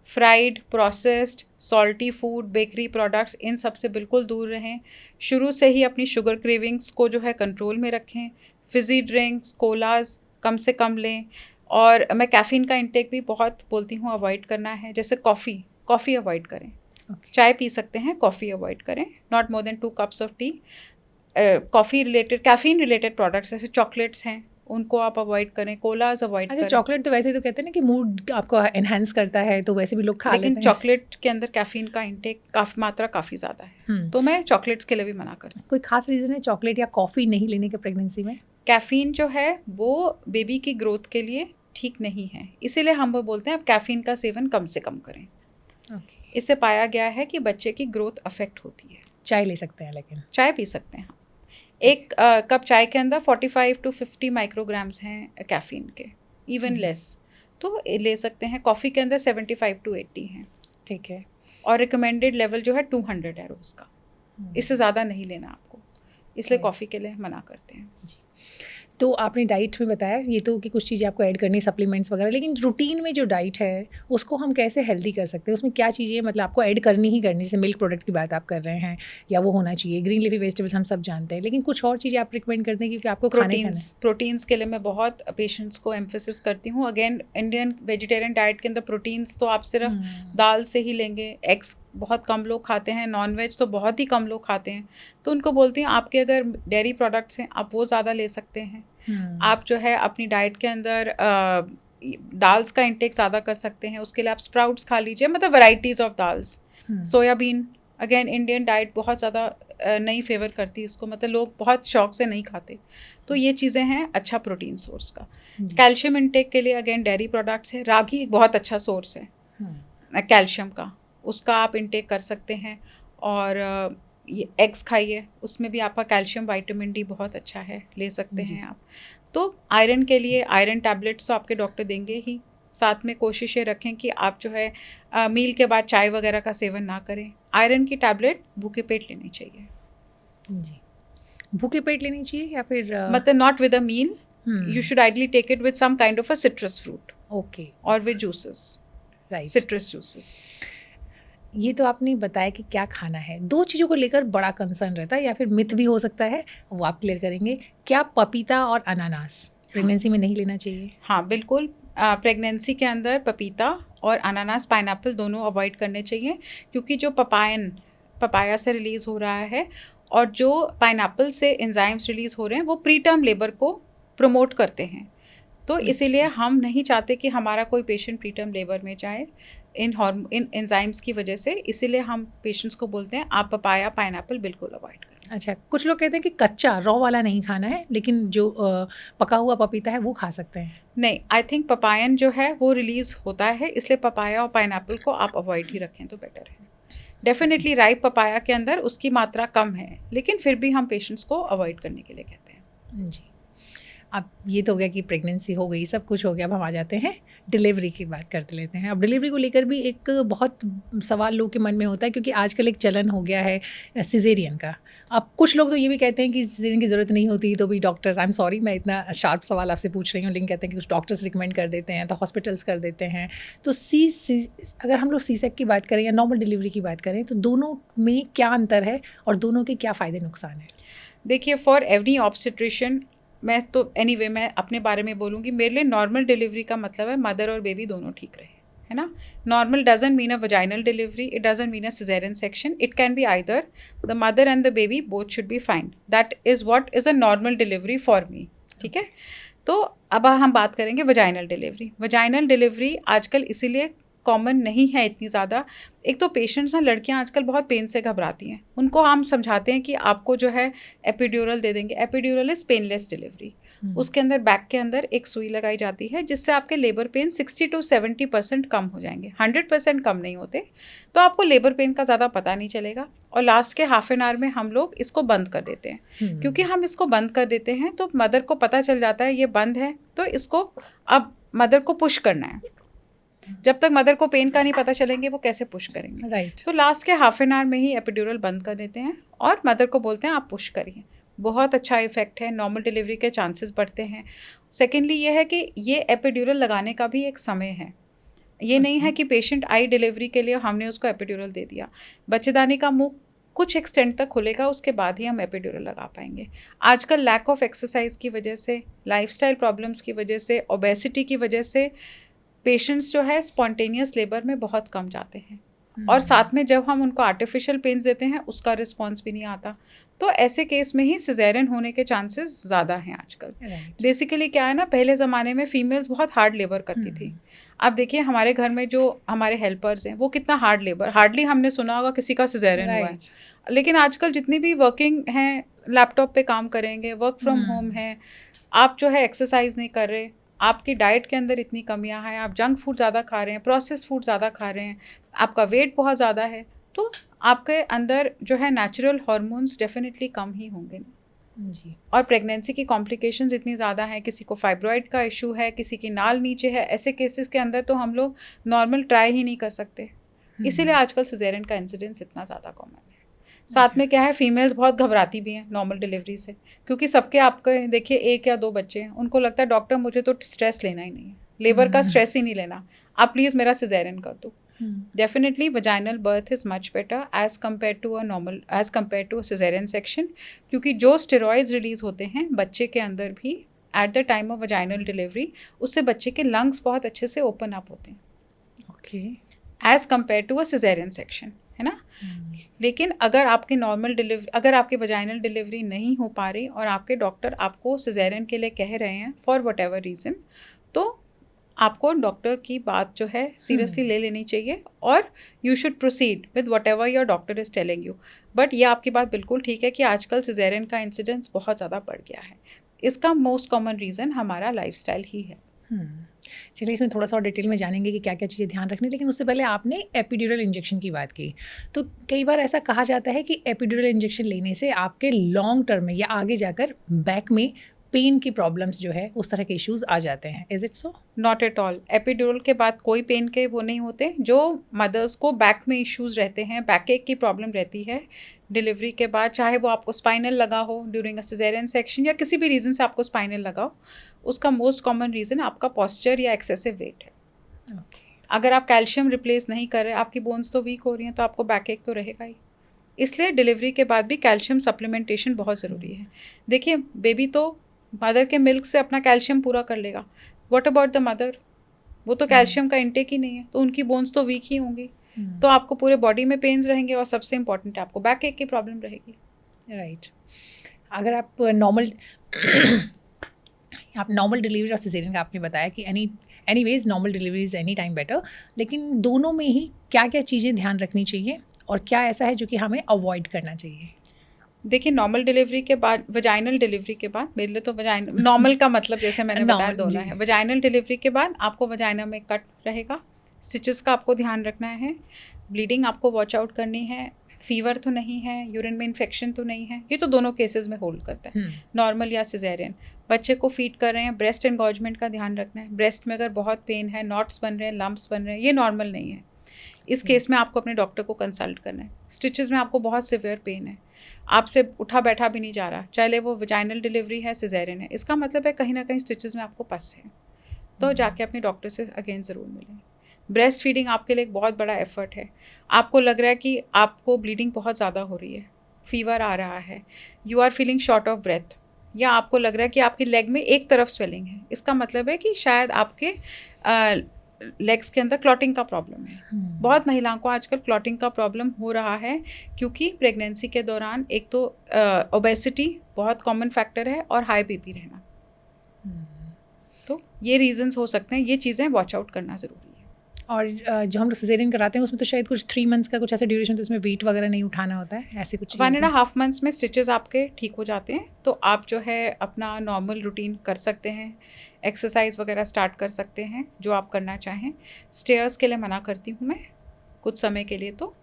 fried, processed, salty food, bakery products, इन सब से बिल्कुल दूर रहें। शुरू से ही अपनी शुगर क्रेविंग्स को जो है कंट्रोल में रखें। फिज़ी ड्रिंक्स, कोलाज कम से कम लें, और मैं कैफ़ीन का इंटेक भी बहुत बोलती हूँ अवॉइड करना है। जैसे कॉफ़ी अवॉइड करें, चाय पी सकते हैं, कॉफ़ी अवॉइड करें, not more than 2 cups of T. Coffee related, caffeine related products जैसे चॉकलेट्स हैं, उनको आप अवॉइड करें, कोलाज अवॉइड करें। चॉकलेट तो वैसे तो कहते हैं ना कि मूड आपको एनहांस करता है, तो वैसे भी लोग खा लेते हैं, लेकिन चॉकलेट के अंदर कैफीन का इंटेक मात्रा काफ़ी ज़्यादा है, तो मैं चॉकलेट्स के लिए भी मना करती हूँ। कोई खास रीज़न है चॉकलेट या कॉफ़ी नहीं लेने के प्रेगनेंसी में? कैफ़ीन जो है वो बेबी की ग्रोथ के लिए ठीक नहीं है, इसीलिए हम वो बोलते हैं आप कैफ़ीन का सेवन कम से कम करें। इससे पाया गया है कि बच्चे की ग्रोथ अफेक्ट होती है। चाय ले सकते हैं, लेकिन चाय पी सकते हैं। एक कप चाय के अंदर 45 to 50 माइक्रोग्राम्स हैं कैफ़ीन के, इवन लेस, तो ले सकते हैं। कॉफ़ी के अंदर 75 to 80 हैं, ठीक है, और रिकमेंडेड लेवल जो है 200 है रोज़ का, इससे ज़्यादा नहीं लेना आपको, इसलिए कॉफ़ी के लिए मना करते हैं। जी। तो आपने डाइट में बताया ये तो कि कुछ चीज़ें आपको ऐड करनी, सप्लीमेंट्स वगैरह, लेकिन रूटीन में जो डाइट है उसको हम कैसे हेल्दी कर सकते हैं? उसमें क्या चीज़ें मतलब आपको ऐड करनी ही करनी, जैसे मिल्क प्रोडक्ट की बात आप कर रहे हैं, या वो होना चाहिए, ग्रीन लीफी वेजिटेबल्स हम सब जानते हैं, लेकिन कुछ और चीज़ें आप रिकमेंड करते हैं क्योंकि आपको प्रोटीन्स के लिए मैं बहुत पेशेंट्स को एम्फेसिस करती हूँ। अगेन, इंडियन वेजिटेरियन डाइट के अंदर प्रोटीन्स तो आप सिर्फ दाल से ही लेंगे, एग्स बहुत कम लोग खाते हैं, नॉन वेज तो बहुत ही कम लोग खाते हैं, तो उनको बोलती हैं आपके अगर डेयरी प्रोडक्ट्स हैं आप वो ज़्यादा ले सकते हैं। आप जो है अपनी डाइट के अंदर दाल्स का इंटेक ज़्यादा कर सकते हैं, उसके लिए आप स्प्राउट्स खा लीजिए, मतलब varieties of dals. Soybean, again Indian diet बहुत ज़्यादा नहीं फेवर करती इसको, मतलब लोग बहुत शौक से नहीं खाते, तो ये चीज़ें हैं अच्छा प्रोटीन सोर्स का। कैल्शियम इंटेक के लिए अगेन डेयरी प्रोडक्ट्स है, रागी एक बहुत अच्छा सोर्स है कैल्शियम का, उसका आप इंटेक कर सकते हैं। और ये एग्स खाइए, उसमें भी आपका कैल्शियम विटामिन डी बहुत अच्छा है, ले सकते हैं आप। तो आयरन के लिए आयरन टैबलेट्स तो आपके डॉक्टर देंगे ही, साथ में कोशिश ये रखें कि आप जो है मील के बाद चाय वगैरह का सेवन ना करें। आयरन की टैबलेट भूखे पेट लेनी चाहिए। जी, भूखे पेट लेनी चाहिए या फिर मतलब not with a meal, you should ideally take it with some kind of a citrus fruit, okay, और with juices, right, citrus juices. ये तो आपने बताया कि क्या खाना है। 2 चीज़ों को लेकर बड़ा कंसर्न रहता है या फिर मिथ भी हो सकता है, वो आप क्लियर करेंगे। क्या पपीता और अनानास प्रेगनेंसी में नहीं लेना चाहिए? हाँ बिल्कुल, प्रेगनेंसी के अंदर पपीता और अनानास, पाइनएप्पल दोनों अवॉइड करने चाहिए, क्योंकि जो पपाया से रिलीज़ हो रहा है और जो पाइनएप्पल से एंजाइम्स रिलीज़ हो रहे हैं वो प्री टर्म लेबर को प्रमोट करते हैं। तो इसीलिए हम नहीं चाहते कि हमारा कोई पेशेंट प्री टर्म लेबर में जाए इन एंजाइम्स की वजह से। इसीलिए हम पेशेंट्स को बोलते हैं आप पपाया, पाइनएप्पल बिल्कुल अवॉइड करें। अच्छा, कुछ लोग कहते हैं कि कच्चा रॉ वाला नहीं खाना है, लेकिन जो पका हुआ पपीता है वो खा सकते हैं। नहीं, आई थिंक पपायन जो है वो रिलीज़ होता है, इसलिए पपाया और पाइनएप्पल को आप अवॉइड ही रखें तो बेटर है। डेफिनेटली राइप पपाया के अंदर उसकी मात्रा कम है, लेकिन फिर भी हम पेशेंट्स को अवॉइड करने के लिए कहते हैं। जी। अब ये तो हो गया कि प्रेगनेंसी हो गई, सब कुछ हो गया। अब हम आ जाते हैं डिलीवरी की बात करते लेते हैं। अब डिलीवरी को लेकर भी एक बहुत सवाल लोगों के मन में होता है, क्योंकि आजकल एक चलन हो गया है सिजेरियन का। अब कुछ लोग तो ये भी कहते हैं कि सिजेरियन की ज़रूरत नहीं होती, तो भी डॉक्टर, आई एम सॉरी मैं इतना शार्प सवाल आपसे पूछ रही हूँ, लेकिन कहते हैं कि कुछ डॉक्टर्स रिकमेंड कर देते हैं, तो हॉस्पिटल्स कर देते हैं। तो अगर हम लोग सी-सेक की बात करें या नॉर्मल डिलीवरी की बात करें, तो दोनों में क्या अंतर है और दोनों के क्या फ़ायदे नुकसान हैं? देखिए, फॉर एवरी ऑब्स्टेट्रिशियन, मैं तो एनीवे मैं अपने बारे में बोलूँगी, मेरे लिए नॉर्मल डिलीवरी का मतलब है मदर और बेबी दोनों ठीक रहे, है ना। Normal doesn't mean a vaginal delivery, it doesn't mean a caesarean section, it can be either the mother and the baby both should be fine. That is what is a normal delivery for me, ठीक है। तो अब हम बात करेंगे vaginal delivery. Vaginal delivery आजकल इसीलिए common नहीं है इतनी ज़्यादा। एक तो पेशेंट्स ना, लड़कियां आजकल बहुत पेन से घबराती हैं, उनको हम समझाते हैं कि आपको जो है एपिड्यूरल दे देंगे। Epidural is painless delivery. उसके अंदर बैक के अंदर एक सुई लगाई जाती है, जिससे आपके लेबर पेन 60 to 70% कम हो जाएंगे। 100% कम नहीं होते, तो आपको लेबर पेन का ज़्यादा पता नहीं चलेगा। और लास्ट के हाफ एन आवर में हम लोग इसको बंद कर देते हैं। क्योंकि हम इसको बंद कर देते हैं तो मदर को पता चल जाता है ये बंद है, तो इसको अब मदर को पुश करना है। जब तक मदर को पेन का नहीं पता चलेंगे वो कैसे पुश करेंगे, राइट। तो लास्ट के हाफ एन आवर में ही एपिड्यूरल बंद कर देते हैं और मदर को बोलते हैं आप पुश करिए। बहुत अच्छा इफेक्ट है, नॉर्मल डिलीवरी के चांसेस बढ़ते हैं। सेकेंडली ये है कि ये एपिड्यूरल लगाने का भी एक समय है। ये नहीं है कि पेशेंट आई डिलीवरी के लिए हमने उसको एपिड्यूरल दे दिया। बच्चेदानी का मुंह कुछ एक्सटेंट तक खुलेगा, उसके बाद ही हम एपिड्यूरल लगा पाएंगे। आजकल लैक ऑफ एक्सरसाइज की वजह से, लाइफस्टाइल प्रॉब्लम्स की वजह से, ओबेसिटी की वजह से पेशेंट्स जो है स्पॉन्टेनियस लेबर में बहुत कम जाते हैं। और साथ में जब हम उनको आर्टिफिशियल पेन्स देते हैं उसका रिस्पॉन्स भी नहीं आता। तो ऐसे केस में ही सिजेरियन होने के चांसेस ज़्यादा हैं आजकल। बेसिकली क्या है ना, पहले ज़माने में फीमेल्स बहुत हार्ड लेबर करती थी। आप देखिए हमारे घर में जो हमारे हेल्पर्स हैं वो कितना हार्ड लेबर, हार्डली हमने सुना होगा किसी का सिजेरियन हुआ है। लेकिन आजकल जितनी भी वर्किंग हैं लैपटॉप पे काम करेंगे, वर्क फ्रॉम होम है, आप जो है एक्सरसाइज नहीं कर रहे, आपकी डाइट के अंदर इतनी कमियां हैं, आप जंक फूड ज़्यादा खा रहे हैं, प्रोसेस फूड ज़्यादा खा रहे हैं, आपका वेट बहुत ज़्यादा है, तो आपके अंदर जो है नेचुरल हार्मोन्स डेफिनेटली कम ही होंगे जी। और प्रेगनेंसी की कॉम्प्लिकेशंस इतनी ज़्यादा हैं, किसी को फाइब्रॉइड का इशू है, किसी की नाल नीचे है, ऐसे केसेस के अंदर तो हम लोग नॉर्मल ट्राई ही नहीं कर सकते। इसीलिए आजकल सिजेरियन का इंसिडेंस इतना ज़्यादा कॉमन है। साथ में क्या है, फीमेल्स बहुत घबराती भी हैं नॉर्मल डिलीवरी से, क्योंकि सबके आपके देखिए 1 या 2 बच्चे हैं, उनको लगता है डॉक्टर मुझे तो स्ट्रेस लेना ही नहीं है, लेबर का स्ट्रेस ही नहीं लेना, आप प्लीज़ मेरा सिजेरियन कर दो। Definitely vaginal birth is much better as compare to a caesarean section, क्योंकि जो स्टेरॉइड्स रिलीज होते हैं बच्चे के अंदर भी at the time of vaginal delivery, उससे बच्चे के लंग्स बहुत अच्छे से ओपन अप होते हैं, okay, as compare to a caesarean section, है ना। लेकिन अगर आपकी नॉर्मल डिलीवरी, अगर आपकी वजाइनल डिलीवरी नहीं हो पा रही और आपके डॉक्टर आपको सिजेरियन के लिए कह रहे हैं फॉर वट एवर रीज़न, तो आपको डॉक्टर की बात जो है सीरियसली ले लेनी चाहिए और you should proceed with what ever your doctor is telling you. But ये आपकी बात बिल्कुल ठीक है कि आजकल सिजेरियन का इंसिडेंस बहुत ज़्यादा बढ़ गया है। इसका मोस्ट कॉमन रीज़न हमारा लाइफस्टाइल ही है। चलिए इसमें थोड़ा सा और डिटेल में जानेंगे कि क्या क्या चीज़ें ध्यान रखनी, लेकिन उससे पहले आपने एपिड्यूरल इंजेक्शन की बात की। तो कई बार ऐसा कहा जाता है कि एपिड्यूरल इंजेक्शन लेने से आपके लॉन्ग टर्म में या आगे जाकर बैक में पेन की प्रॉब्लम्स जो है उस तरह के इश्यूज आ जाते हैं। Is it so? Not at all. Epidural के बाद कोई पेन के वो नहीं होते। जो मदर्स को बैक में इश्यूज रहते हैं, बैक एक की प्रॉब्लम रहती है डिलीवरी के बाद, चाहे वो आपको स्पाइनल लगा हो ड्यूरिंग अ सिजेरियन सेक्शन या किसी भी रीज़न से आपको स्पाइनल लगा हो, उसका मोस्ट कॉमन रीज़न आपका पॉस्चर या एक्सेसिव वेट है। ओके। अगर आप कैल्शियम रिप्लेस नहीं कर रहे, आपकी बोन्स तो वीक हो रही हैं, तो आपको बैक एक तो रहेगा ही। इसलिए डिलीवरी के बाद भी कैल्शियम सप्लीमेंटेशन बहुत ज़रूरी है। देखिए, बेबी तो मदर के मिल्क से अपना कैल्शियम पूरा कर लेगा, व्हाट अबाउट द मदर? वो तो कैल्शियम का इंटेक ही नहीं है, तो उनकी बोन्स तो वीक ही होंगी, तो आपको पूरे बॉडी में पेन्स रहेंगे, और सबसे इंपॉर्टेंट है आपको बैक एक की प्रॉब्लम रहेगी। राइट। अगर आप नॉर्मल डिलीवरी और सिजेरियन का आपने बताया कि anyways normal delivery is any time better, लेकिन दोनों में ही क्या क्या चीज़ें ध्यान रखनी चाहिए और क्या ऐसा है जो कि हमें अवॉइड करना चाहिए? देखिए, नॉर्मल डिलीवरी के बाद, वजाइनल डिलीवरी के बाद, मेरे लिए तो वजाइनल नॉर्मल का मतलब जैसे मैंने बताया दोनों है। वजाइनल डिलीवरी के बाद आपको वजाइना में कट रहेगा, स्टिचेस का आपको ध्यान रखना है, ब्लीडिंग आपको वॉच आउट करनी है, फीवर तो नहीं है, यूरिन में इन्फेक्शन तो नहीं है, ये तो दोनों केसेस में होल्ड करता है, नॉर्मल या सिजेरियन। बच्चे को फीड कर रहे हैं, ब्रेस्ट एंगॉजमेंट का ध्यान रखना है, ब्रेस्ट में अगर बहुत पेन है, नॉट्स बन रहे हैं, लम्प्स बन रहे हैं, ये नॉर्मल नहीं है। इस केस में आपको अपने डॉक्टर को कंसल्ट करना है। स्टिचेस में आपको बहुत सिवियर पेन है, आपसे उठा बैठा भी नहीं जा रहा, चाहे वो वजाइनल डिलीवरी है, सिजेरियन है, इसका मतलब है कहीं ना कहीं स्टिचेस में आपको पस है, तो जाके अपने डॉक्टर से अगेन ज़रूर मिलें। ब्रेस्ट फीडिंग आपके लिए एक बहुत बड़ा एफर्ट है। आपको लग रहा है कि आपको ब्लीडिंग बहुत ज़्यादा हो रही है, फीवर आ रहा है, you are feeling short of breath, या आपको लग रहा है कि आपकी लेग में एक तरफ स्वेलिंग है, इसका मतलब है कि शायद आपके लेग्स के अंदर क्लॉटिंग का प्रॉब्लम है। बहुत महिलाओं को आजकल क्लॉटिंग का प्रॉब्लम हो रहा है, क्योंकि प्रेगनेंसी के दौरान एक तो ओबेसिटी बहुत कॉमन फैक्टर है, और हाई बीपी रहना, तो ये रीजंस हो सकते हैं, ये चीज़ें वॉच आउट करना ज़रूरी है। और जो हम लोग सिजेरियन कराते हैं उसमें तो शायद कुछ 3 मंथ्स का कुछ ऐसा ड्यूरेशन, तो इसमें वेट वगैरह नहीं उठाना होता है, ऐसे कुछ 1.5 मंथ्स में स्टिचेस आपके ठीक हो जाते हैं, तो आप जो है अपना नॉर्मल रूटीन कर सकते हैं, एक्सरसाइज वगैरह स्टार्ट कर सकते हैं जो आप करना चाहें। स्टेयर्स के लिए मना करती हूँ मैं कुछ समय के लिए, तो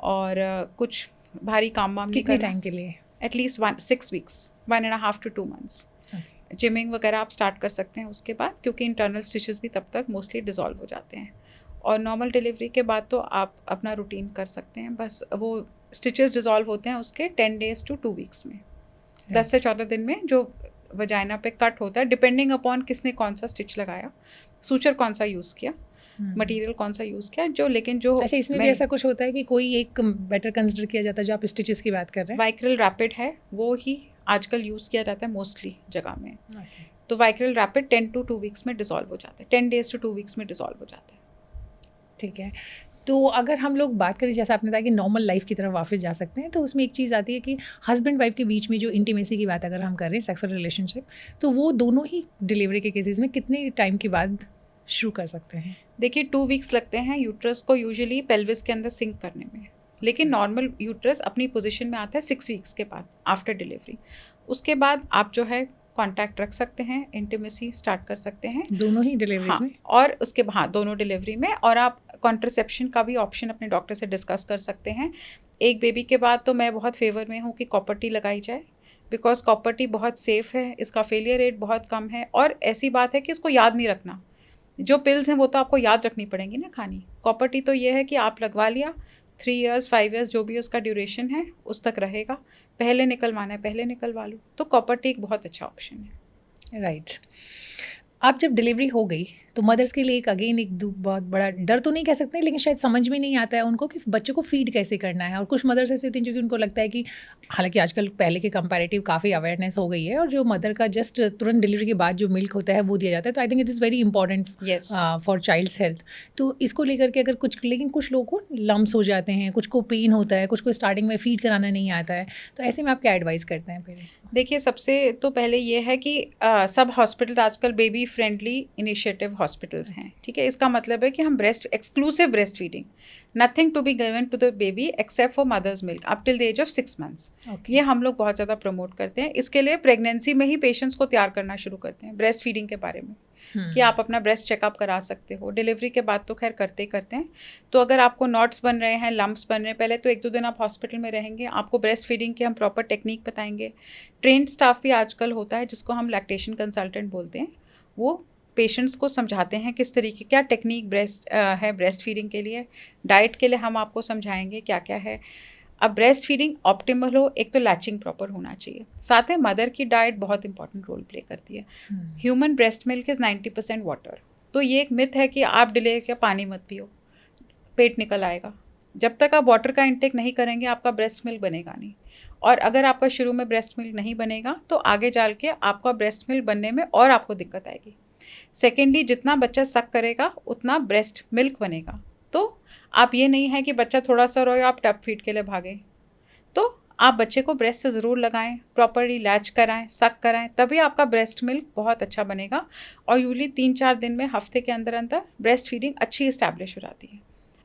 और कुछ भारी काम वाम नहीं करना। कितने टाइम के लिए? At least 6 weeks, 1.5 to 2 months। Gymming वगैरह आप स्टार्ट कर सकते हैं उसके बाद, क्योंकि इंटरनल स्टिचेस भी तब तक मोस्टली डिज़ोल्व हो जाते हैं। और नॉर्मल डिलीवरी के बाद तो आप अपना रूटीन कर सकते हैं, बस वो स्टिचेस डिज़ोल्व होते हैं उसके 10 days to 2 weeks में, 10 से 14 दिन में जो वजाइना पे कट होता है, डिपेंडिंग अपॉन किसने कौन सा स्टिच लगाया, सूचर कौन सा यूज़ किया, मटेरियल कौन सा यूज़ किया, जो लेकिन जो अच्छा, इसमें भी ऐसा कुछ होता है कि कोई एक बेटर कंसिडर किया जाता है, जो आप स्टिचेस की बात कर रहे हैं? वाइक्रल रैपिड है, वो ही आजकल यूज़ किया जाता है मोस्टली जगह में। तो वाइक्रल रैपिड 10 to 2 weeks में डिज़ोल्व हो जाता है, 10 days to 2 weeks में डिज़ोल्व हो जाता है। ठीक है, तो अगर हम लोग बात करें, जैसा आपने बताया कि नॉर्मल लाइफ की तरफ वापस जा सकते हैं, तो उसमें एक चीज़ आती है कि हस्बैंड वाइफ के बीच में जो इंटीमेसी की बात अगर हम कर रहे हैं, सेक्सुअल रिलेशनशिप, तो वो दोनों ही डिलीवरी के केसेस में कितने टाइम के बाद शुरू कर सकते हैं? देखिए, 2 weeks लगते हैं यूट्रस को यूजुअली पेल्विस के अंदर सिंक करने में, लेकिन नॉर्मल यूट्रस अपनी पोजीशन में आता है 6 weeks के बाद, आफ्टर डिलीवरी। उसके बाद आप जो है कांटेक्ट रख सकते हैं, इंटीमेसी स्टार्ट कर सकते हैं दोनों ही डिलीवरीज में। और उसके बाद दोनों डिलीवरी में, और आप कॉन्ट्रासेप्शन का भी ऑप्शन अपने डॉक्टर से डिस्कस कर सकते हैं। एक बेबी के बाद तो मैं बहुत फेवर में हूँ कि कॉपर टी लगाई जाए, बिकॉज कॉपर टी बहुत सेफ़ है, इसका फेलियर रेट बहुत कम है, और ऐसी बात है कि इसको याद नहीं रखना, जो पिल्स हैं वो तो आपको याद रखनी पड़ेंगी ना खानी। कॉपर टी तो ये है कि आप लगवा लिया, 3 years 5 years जो भी उसका ड्यूरेशन है उस तक रहेगा, पहले निकलवाना है पहले निकलवा लो, तो कॉपर टी एक बहुत अच्छा ऑप्शन है। राइट। अब जब डिलीवरी हो गई तो मदर्स के लिए एक अगेन एक बहुत बड़ा डर तो नहीं कह सकते, लेकिन शायद समझ में नहीं आता है उनको कि बच्चे को फीड कैसे करना है। और कुछ मदर्स ऐसी होती हैं जो कि उनको लगता है कि हालांकि आजकल पहले के कंपैरेटिव काफ़ी अवेयरनेस हो गई है, और जो मदर का जस्ट तुरंत डिलीवरी के बाद जो मिल्क होता है वो दिया जाता है, तो I think it is very important for child's health. तो इसको लेकर के अगर कुछ, लेकिन कुछ लोगों को लम्स हो जाते हैं, कुछ को पेन होता है, कुछ को स्टार्टिंग में फीड कराना नहीं आता है, तो ऐसे में आप क्या एडवाइस करते हैं पेरेंट्स को? देखिए, सबसे तो पहले ये है कि सब हॉस्पिटल आजकल बेबी फ्रेंडली इनिशिएटिव हॉस्पिटल्स हैं, ठीक है। इसका मतलब है कि हम exclusive breast feeding, nothing to be given to the baby except for mother's milk up till the age of 6 months। ये हम लोग बहुत ज़्यादा प्रमोट करते हैं। इसके लिए प्रेगनेंसी में ही पेशेंट्स को तैयार करना शुरू करते हैं ब्रेस्ट फीडिंग के बारे में, कि आप अपना ब्रेस्ट चेकअप करा सकते हो। डिलीवरी के बाद तो खैर करते ही करते हैं। तो अगर आपको नॉट्स बन रहे हैं, लम्प्स बन रहे हैं, पहले तो 1-2 दिन आप हॉस्पिटल में रहेंगे, आपको ब्रेस्ट फीडिंग की हम प्रॉपर टेक्निक बताएंगे। ट्रेंड स्टाफ भी आजकल होता है जिसको हम लैक्टेशन कंसल्टेंट बोलते हैं, वो पेशेंट्स को समझाते हैं किस तरीके क्या टेक्निक है ब्रेस्ट फीडिंग के लिए। डाइट के लिए हम आपको समझाएंगे क्या क्या है। अब ब्रेस्ट फीडिंग ऑप्टिमल हो, एक तो लैचिंग प्रॉपर होना चाहिए, साथ में मदर की डाइट बहुत इंपॉर्टेंट रोल प्ले करती है। Human breast milk is 90% water, तो ये एक मिथ है कि आप डिले किया पानी मत पियो, पेट निकल आएगा। जब तक आप वाटर का इंटेक नहीं करेंगे आपका ब्रेस्ट मिल्क बनेगा नहीं, और अगर आपका शुरू में ब्रेस्ट मिल्क नहीं बनेगा तो आगे चल के आपका ब्रेस्ट मिल्क बनने में और आपको दिक्कत आएगी। सेकेंडली, जितना बच्चा सक करेगा उतना ब्रेस्ट मिल्क बनेगा। तो आप ये नहीं है कि बच्चा थोड़ा सा रोए आप टब फीड के लिए भागें, तो आप बच्चे को ब्रेस्ट से ज़रूर लगाएं, प्रॉपरली लैच कराएं, सक कराएं, तभी आपका ब्रेस्ट मिल्क बहुत अच्छा बनेगा। और यूजली 3-4 दिन में, हफ्ते के अंदर अंदर ब्रेस्ट फीडिंग अच्छी इस्टेब्लिश हो जाती है,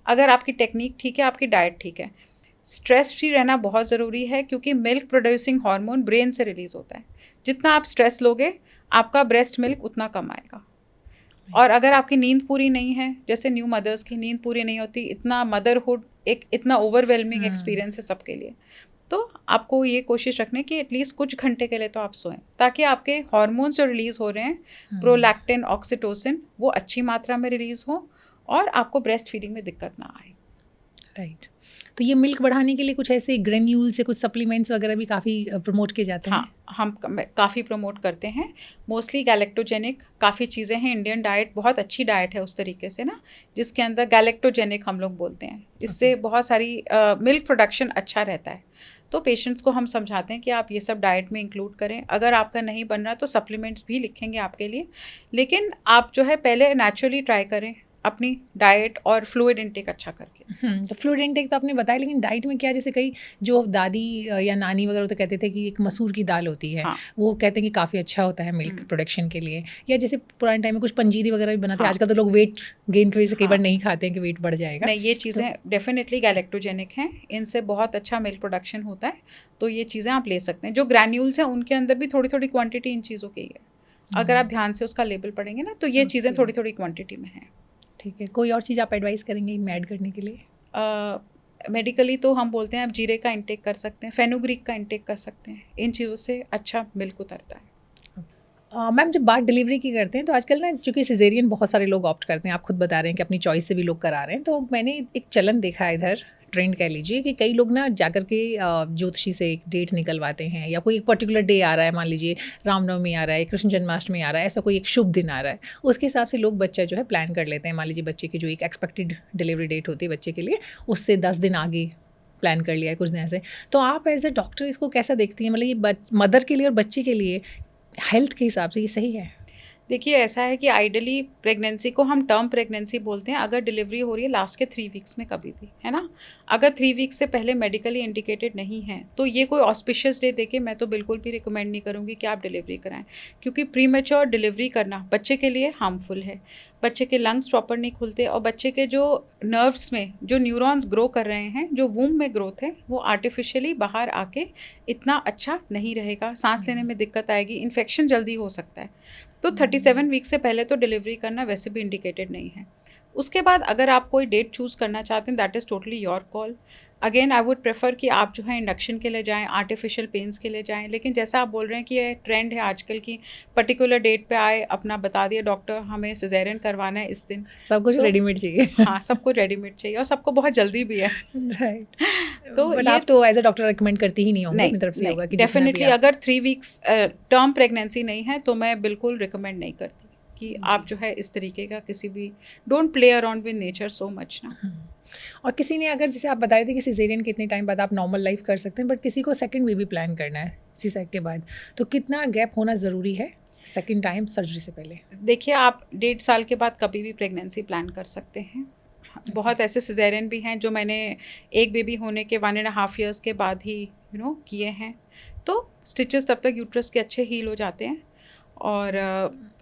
अगर आपकी टेक्निक ठीक है, आपकी डाइट ठीक है। स्ट्रेस फ्री रहना बहुत ज़रूरी है, क्योंकि मिल्क प्रोड्यूसिंग हार्मोन ब्रेन से रिलीज़ होता है। जितना आप स्ट्रेस लोगे आपका ब्रेस्ट मिल्क उतना कम आएगा। और अगर आपकी नींद पूरी नहीं है, जैसे न्यू मदर्स की नींद पूरी नहीं होती, इतना मदरहुड एक इतना ओवरवेलमिंग एक्सपीरियंस है सबके लिए, तो आपको ये कोशिश रखने कि एटलीस्ट कुछ घंटे के लिए तो आप सोएं, ताकि आपके हार्मोन्स जो रिलीज़ हो रहे हैं, प्रोलैक्टिन, ऑक्सीटोसिन, वो अच्छी मात्रा में रिलीज़ हो और आपको ब्रेस्ट फीडिंग में दिक्कत ना आए। राइट। तो ये मिल्क बढ़ाने के लिए कुछ ऐसे ग्रेन्यूल से कुछ सप्लीमेंट्स वगैरह भी काफ़ी प्रमोट किए जाते हैं? हाँ, हम काफ़ी प्रमोट करते हैं, मोस्टली गैलेक्टोजेनिक काफ़ी चीज़ें हैं। इंडियन डाइट बहुत अच्छी डाइट है उस तरीके से ना, जिसके अंदर गैलेक्टोजेनिक हम लोग बोलते हैं। इससे बहुत सारी मिल्क प्रोडक्शन अच्छा रहता है। तो पेशेंट्स को हम समझाते हैं कि आप ये सब डाइट में इंक्लूड करें। अगर आपका नहीं बन रहा तो सप्लीमेंट्स भी लिखेंगे आपके लिए, लेकिन आप जो है पहले नेचुरली ट्राई करें अपनी डाइट और फ्लूइड इंटेक अच्छा करके। तो फ्लूइड इंटेक तो आपने बताया, लेकिन डाइट में क्या, जैसे कई जो दादी या नानी वगैरह तो कहते थे कि एक मसूर की दाल होती है, हाँ। वो कहते हैं कि काफ़ी अच्छा होता है मिल्क प्रोडक्शन के लिए, या जैसे पुराने टाइम में कुछ पंजीरी वगैरह भी बनाते हैं। हाँ। आजकल तो लोग वेट गेन की वजह से कई बार नहीं खाते हैं कि वेट बढ़ जाएगा। नहीं, ये चीज़ें डेफिनेटली गैलेक्टोजेनिक हैं, इनसे बहुत अच्छा मिल्क प्रोडक्शन होता है, तो ये चीज़ें आप ले सकते हैं। जो ग्रैन्यूल्स हैं उनके अंदर भी थोड़ी थोड़ी क्वांटिटी इन चीज़ों की है, अगर आप ध्यान से उसका लेबल पढ़ेंगे ना, तो ये चीज़ें थोड़ी थोड़ी क्वांटिटी में हैं। ठीक है। कोई और चीज़ आप एडवाइस करेंगे इनमें ऐड करने के लिए? मेडिकली तो हम बोलते हैं आप जीरे का इंटेक कर सकते हैं, फेनुग्रीक का इंटेक कर सकते हैं, इन चीज़ों से अच्छा मिल्क उतरता है। मैम, जब बात डिलीवरी की करते हैं तो आजकल ना, चूँकि सिजेरियन बहुत सारे लोग ऑप्ट करते हैं, आप खुद बता रहे हैं कि अपनी चॉइस से भी लोग करा रहे हैं, तो मैंने एक चलन देखा है इधर, ट्रेंड कह लीजिए, कि कई लोग ना जाकर के ज्योतिषी से एक डेट निकलवाते हैं, या कोई एक पर्टिकुलर डे आ रहा है, मान लीजिए रामनवमी आ रहा है, कृष्ण जन्माष्टमी आ रहा है, ऐसा कोई एक शुभ दिन आ रहा है, उसके हिसाब से लोग बच्चा जो है प्लान कर लेते हैं। मान लीजिए बच्चे की जो एक एक्सपेक्टेड डिलीवरी डेट होती है बच्चे के लिए, उससे 10 दिन आगे प्लान कर लिया है कुछ दिन ऐसे। तो आप एज ए डॉक्टर इसको कैसा देखती हैं? मतलब ये मदर के लिए और बच्चे के लिए हेल्थ के हिसाब से ये सही है? देखिए, ऐसा है कि आइडली प्रेगनेंसी को हम टर्म प्रेगनेंसी बोलते हैं अगर डिलीवरी हो रही है लास्ट के 3 वीक्स में कभी भी, है ना। अगर 3 वीक्स से पहले मेडिकली इंडिकेटेड नहीं है तो ये कोई ऑस्पिशियस डे देके मैं तो बिल्कुल भी रिकमेंड नहीं करूँगी कि आप डिलीवरी कराएं, क्योंकि प्रीमेच्योर डिलीवरी करना बच्चे के लिए हार्मफुल है। बच्चे के लंग्स प्रॉपर नहीं खुलते, और बच्चे के जो नर्व्स में जो न्यूरॉन्स ग्रो कर रहे हैं, जो वूम में ग्रोथ है, वो आर्टिफिशियली बाहर आके इतना अच्छा नहीं रहेगा, सांस लेने में दिक्कत आएगी, इन्फेक्शन जल्दी हो सकता है। तो 37 वीक से पहले तो डिलीवरी करना वैसे भी इंडिकेटेड नहीं है। उसके बाद अगर आप कोई डेट चूज़ करना चाहते हैं, that is totally your call. Again I would prefer कि आप जो है इंडक्शन के लिए जाएं, आर्टिफिशियल पेन्स के लिए जाएं। लेकिन जैसा आप बोल रहे हैं कि ये ट्रेंड है आजकल की, पर्टिकुलर डेट पे आए, अपना बता दिया डॉक्टर हमें सिजेरियन करवाना है इस दिन, सब कुछ तो रेडीमेड चाहिए। हाँ, सब कुछ रेडीमेड चाहिए और सबको बहुत जल्दी भी है। राइट। तो बट ये आप तो एज ए डॉक्टर रिकमेंड करती ही नहीं होंगे अपनी तरफ से? नहीं, होगा कि जितना भी डेफिनेटली आप- अगर 3 वीक्स टर्म प्रेगनेंसी नहीं है तो मैं बिल्कुल रिकमेंड नहीं करती कि आप जो है इस तरीके का किसी भी, don't play around with nature so much ना। और किसी ने, अगर जैसे आप बता रहे थे कि सिजेरियन कितने टाइम बाद आप नॉर्मल लाइफ कर सकते हैं, बट किसी को सेकंड बेबी प्लान करना है सी-सेक के बाद, तो कितना गैप होना ज़रूरी है सेकंड टाइम सर्जरी से पहले? देखिए, आप 1.5 साल के बाद कभी भी प्रेगनेंसी प्लान कर सकते हैं। बहुत ऐसे सिजेरियन भी हैं जो मैंने एक बेबी होने के 1.5 ईयर्स के बाद ही किए हैं, तो स्टिचेस तब तक यूट्रस के अच्छे हील हो जाते हैं और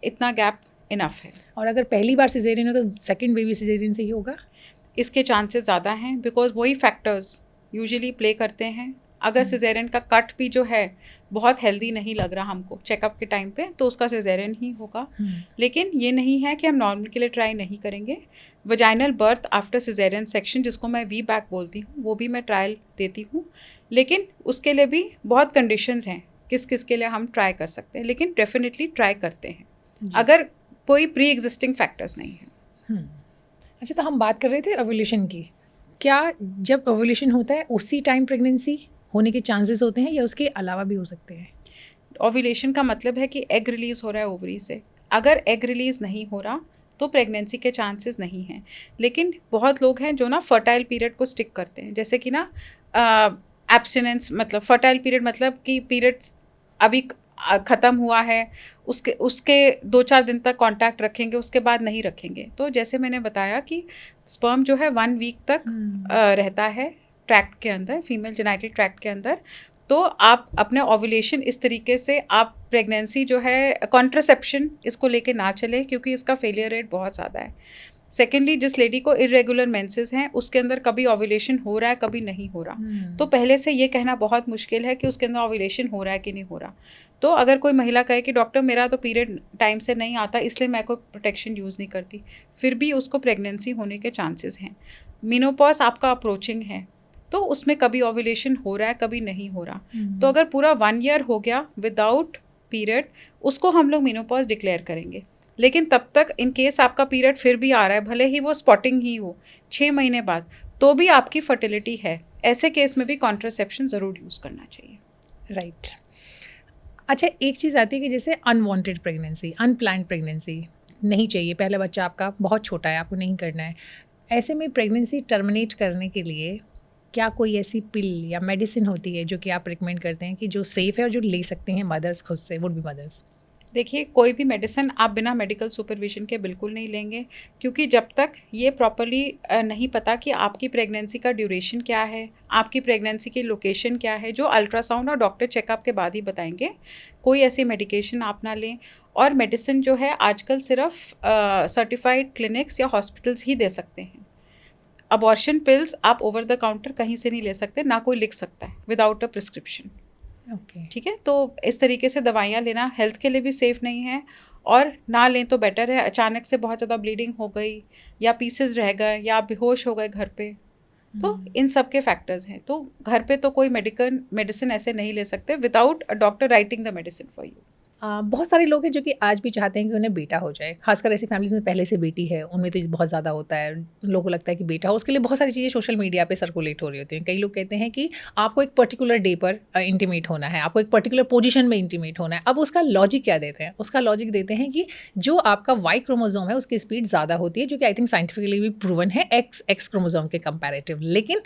इतना गैप इनफ है। और अगर पहली बार सिजेरियन हो तो सेकंड बेबी सिजेरियन से ही होगा? इसके चांसेस ज़्यादा हैं, बिकॉज वही फैक्टर्स यूजुअली प्ले करते हैं। अगर सिजेरियन का कट भी जो है बहुत हेल्दी नहीं लग रहा हमको चेकअप के टाइम पे, तो उसका सिजेरियन ही होगा। लेकिन ये नहीं है कि हम नॉर्मल के लिए ट्राई नहीं करेंगे। Vaginal birth after caesarean section, जिसको मैं वी बैक बोलती हूँ, वो भी मैं ट्रायल देती हूँ, लेकिन उसके लिए भी बहुत कंडीशंस हैं किस किस के लिए हम ट्राई कर सकते हैं, लेकिन डेफिनेटली ट्राई करते हैं अगर कोई प्री एग्जिस्टिंग फैक्टर्स नहीं है। अच्छा, तो हम बात कर रहे थे ओव्यूलेशन की। क्या जब ओव्यूलेशन होता है उसी टाइम प्रेगनेंसी होने के चांसेस होते हैं, या उसके अलावा भी हो सकते हैं? ओव्यूलेशन का मतलब है कि एग रिलीज़ हो रहा है ओवरी से। अगर एग रिलीज़ नहीं हो रहा तो प्रेगनेंसी के चांसेस नहीं हैं। लेकिन बहुत लोग हैं जो ना फर्टाइल पीरियड को स्टिक करते हैं, जैसे कि ना एब्स्टिनेंस, मतलब फर्टाइल पीरियड मतलब कि पीरियड अभी ख़त्म हुआ है, उसके उसके 2-4 दिन तक कांटेक्ट रखेंगे, उसके बाद नहीं रखेंगे। तो जैसे मैंने बताया कि स्पर्म जो है 1 वीक तक रहता है ट्रैक्ट के अंदर, फीमेल जेनाइटल ट्रैक्ट के अंदर। तो आप अपने ओव्यूलेशन इस तरीके से, आप प्रेगनेंसी जो है, कॉन्ट्रासेप्शन इसको लेके ना चले, क्योंकि इसका फेलियर रेट बहुत ज़्यादा है। सेकेंडली, जिस लेडी को इरेगुलर मेंसेस हैं, उसके अंदर कभी ओव्यूलेशन हो रहा है, कभी नहीं हो रहा। तो पहले से ये कहना बहुत मुश्किल है कि उसके अंदर ओव्यूलेशन हो रहा है कि नहीं हो रहा। तो अगर कोई महिला कहे कि डॉक्टर मेरा तो पीरियड टाइम से नहीं आता, इसलिए मैं कोई प्रोटेक्शन यूज़ नहीं करती, फिर भी उसको प्रेगनेंसी होने के चांसेस हैं। मेनोपॉज आपका अप्रोचिंग है, तो उसमें कभी ओव्यूलेशन हो रहा है, कभी नहीं हो रहा। तो अगर पूरा 1 ईयर हो गया विदाउट पीरियड, उसको हम लोग मेनोपॉज डिक्लेयर करेंगे। लेकिन तब तक इन केस आपका पीरियड फिर भी आ रहा है, भले ही वो स्पॉटिंग ही हो 6 महीने बाद, तो भी आपकी फर्टिलिटी है, ऐसे केस में भी कॉन्ट्रासेप्शन ज़रूर यूज़ करना चाहिए। राइट। अच्छा, एक चीज़ आती है कि जैसे अनवांटेड प्रेगनेंसी, अनप्लान्ड प्रेगनेंसी नहीं चाहिए, पहला बच्चा आपका बहुत छोटा है, आपको नहीं करना है, ऐसे में प्रेगनेंसी टर्मिनेट करने के लिए क्या कोई ऐसी पिल या मेडिसिन होती है जो कि आप रिकमेंड करते हैं कि जो सेफ़ है और जो ले सकती हैं मदर्स खुद से, वुड बी मदर्स? देखिए, कोई भी मेडिसिन आप बिना मेडिकल सुपरविजन के बिल्कुल नहीं लेंगे, क्योंकि जब तक ये प्रॉपर्ली नहीं पता कि आपकी प्रेगनेंसी का ड्यूरेशन क्या है, आपकी प्रेगनेंसी की लोकेशन क्या है, जो अल्ट्रासाउंड और डॉक्टर चेकअप के बाद ही बताएंगे, कोई ऐसी मेडिकेशन आप ना लें। और मेडिसिन जो है आजकल सिर्फ सर्टिफाइड क्लिनिक्स या हॉस्पिटल्स ही दे सकते हैं। अबॉर्शन पिल्स आप ओवर द काउंटर कहीं से नहीं ले सकते, ना कोई लिख सकता है विदाउट अ प्रिस्क्रिप्शन। ओके। ठीक है, तो इस तरीके से दवाइयाँ लेना हेल्थ के लिए भी सेफ़ नहीं है, और ना लें तो बेटर है। अचानक से बहुत ज़्यादा ब्लीडिंग हो गई, या पीसेस रह गए, या आप बेहोश हो गए घर पे, तो इन सब के फैक्टर्स हैं। तो घर पे तो कोई मेडिसिन ऐसे नहीं ले सकते without a doctor writing the medicine for you. बहुत सारे लोग हैं जो कि आज भी चाहते हैं कि उन्हें बेटा हो जाए, खासकर ऐसी फैमिलीज में पहले से बेटी है, उनमें तो ये बहुत ज़्यादा होता है, लोगों को लगता है कि बेटा हो, उसके लिए बहुत सारी चीज़ें सोशल मीडिया पे सर्कुलेट हो रही होती हैं। कई लोग कहते हैं कि आपको एक पर्टिकुलर डे पर इंटीमेट होना है, आपको एक पर्टिकुलर पोजीशन में इंटीमेट होना है। अब उसका लॉजिक क्या देते हैं? उसका लॉजिक देते हैं कि जो आपका वाई क्रोमोजोम है उसकी स्पीड ज़्यादा होती है, जो कि आई थिंक साइंटिफिकली भी प्रूवन है एक्स क्रोमोजोम के कंपैरेटिव। लेकिन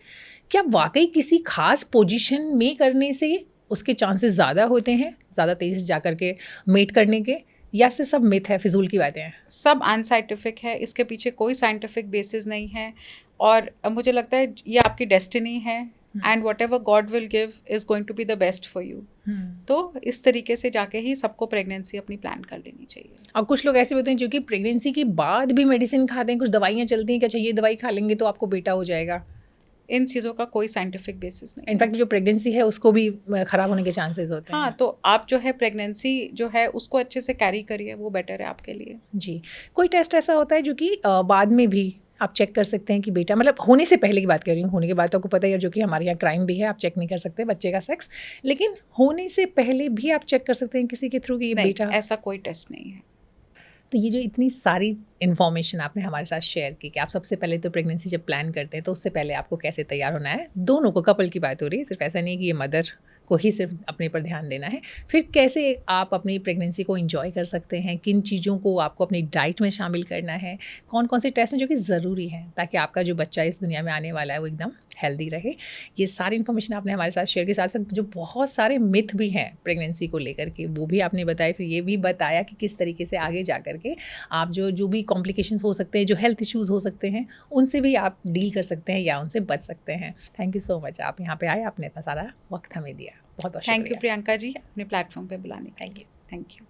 क्या वाकई किसी खास पोजीशन में करने से उसके चांसेस ज़्यादा होते हैं, ज़्यादा तेज़ी से जा कर के मेट करने के, या सिर्फ सब मिथ है, फिजूल की बातें हैं? सब अनसाइंटिफिक है, इसके पीछे कोई साइंटिफिक बेसिस नहीं है, और मुझे लगता है ये आपकी डेस्टिनी है, and whatever God will give is going to be the best for you. तो इस तरीके से जाके ही सबको प्रेगनेंसी अपनी प्लान कर लेनी चाहिए। और कुछ लोग ऐसे होते हैं जो कि प्रेगनेंसी के बाद भी मेडिसिन खाते हैं, कुछ दवाइयाँ चलती हैं कि अच्छा ये दवाई खा लेंगे तो आपको बेटा हो जाएगा। इन चीज़ों का कोई साइंटिफिक बेसिस नहीं। इनफैक्ट जो प्रेगनेंसी है उसको भी ख़राब होने के चांसेस होते हैं। हाँ, तो आप जो है प्रेगनेंसी जो है उसको अच्छे से कैरी करिए, वो बेटर है आपके लिए। जी। कोई टेस्ट ऐसा होता है जो कि बाद में भी आप चेक कर सकते हैं कि बेटा, मतलब होने से पहले की बात कर रही हूँ, होने के बाद तो आपको पता ही है जो कि हमारे यहाँ क्राइम भी है, आप चेक नहीं कर सकते बच्चे का सेक्स, लेकिन होने से पहले भी आप चेक कर सकते हैं किसी के थ्रू कि ये नहीं, बेटा? ऐसा कोई टेस्ट नहीं है। तो ये जो इतनी सारी इन्फॉर्मेशन आपने हमारे साथ शेयर की कि आप सबसे पहले तो प्रेगनेंसी जब प्लान करते हैं तो उससे पहले आपको कैसे तैयार होना है, दोनों को, कपल की बात हो रही है, सिर्फ ऐसा नहीं कि ये मदर को ही सिर्फ अपने पर ध्यान देना है, फिर कैसे आप अपनी प्रेगनेंसी को एंजॉय कर सकते हैं, किन चीज़ों को आपको अपनी डाइट में शामिल करना है, कौन कौन से टेस्ट हैं जो कि ज़रूरी हैं ताकि आपका जो बच्चा इस दुनिया में आने वाला है वो एकदम हेल्दी रहे। ये सारी इन्फॉर्मेशन आपने हमारे साथ शेयर के साथ साथ जो बहुत सारे मिथ भी हैं प्रेगनेंसी को लेकर के वो भी आपने बताए, फिर ये भी बताया कि किस तरीके से आगे जा कर के आप जो भी कॉम्प्लिकेशंस हो सकते हैं, जो हेल्थ इश्यूज़ हो सकते हैं, उनसे भी आप डील कर सकते हैं या उनसे बच सकते हैं। थैंक यू सो मच, आप यहाँ पे आए, आपने इतना सारा वक्त हमें दिया, बहुत बहुत थैंक यू शुक्रिया। प्रियंका जी, अपने प्लेटफॉर्म पे बुलाने के लिए। Thank you.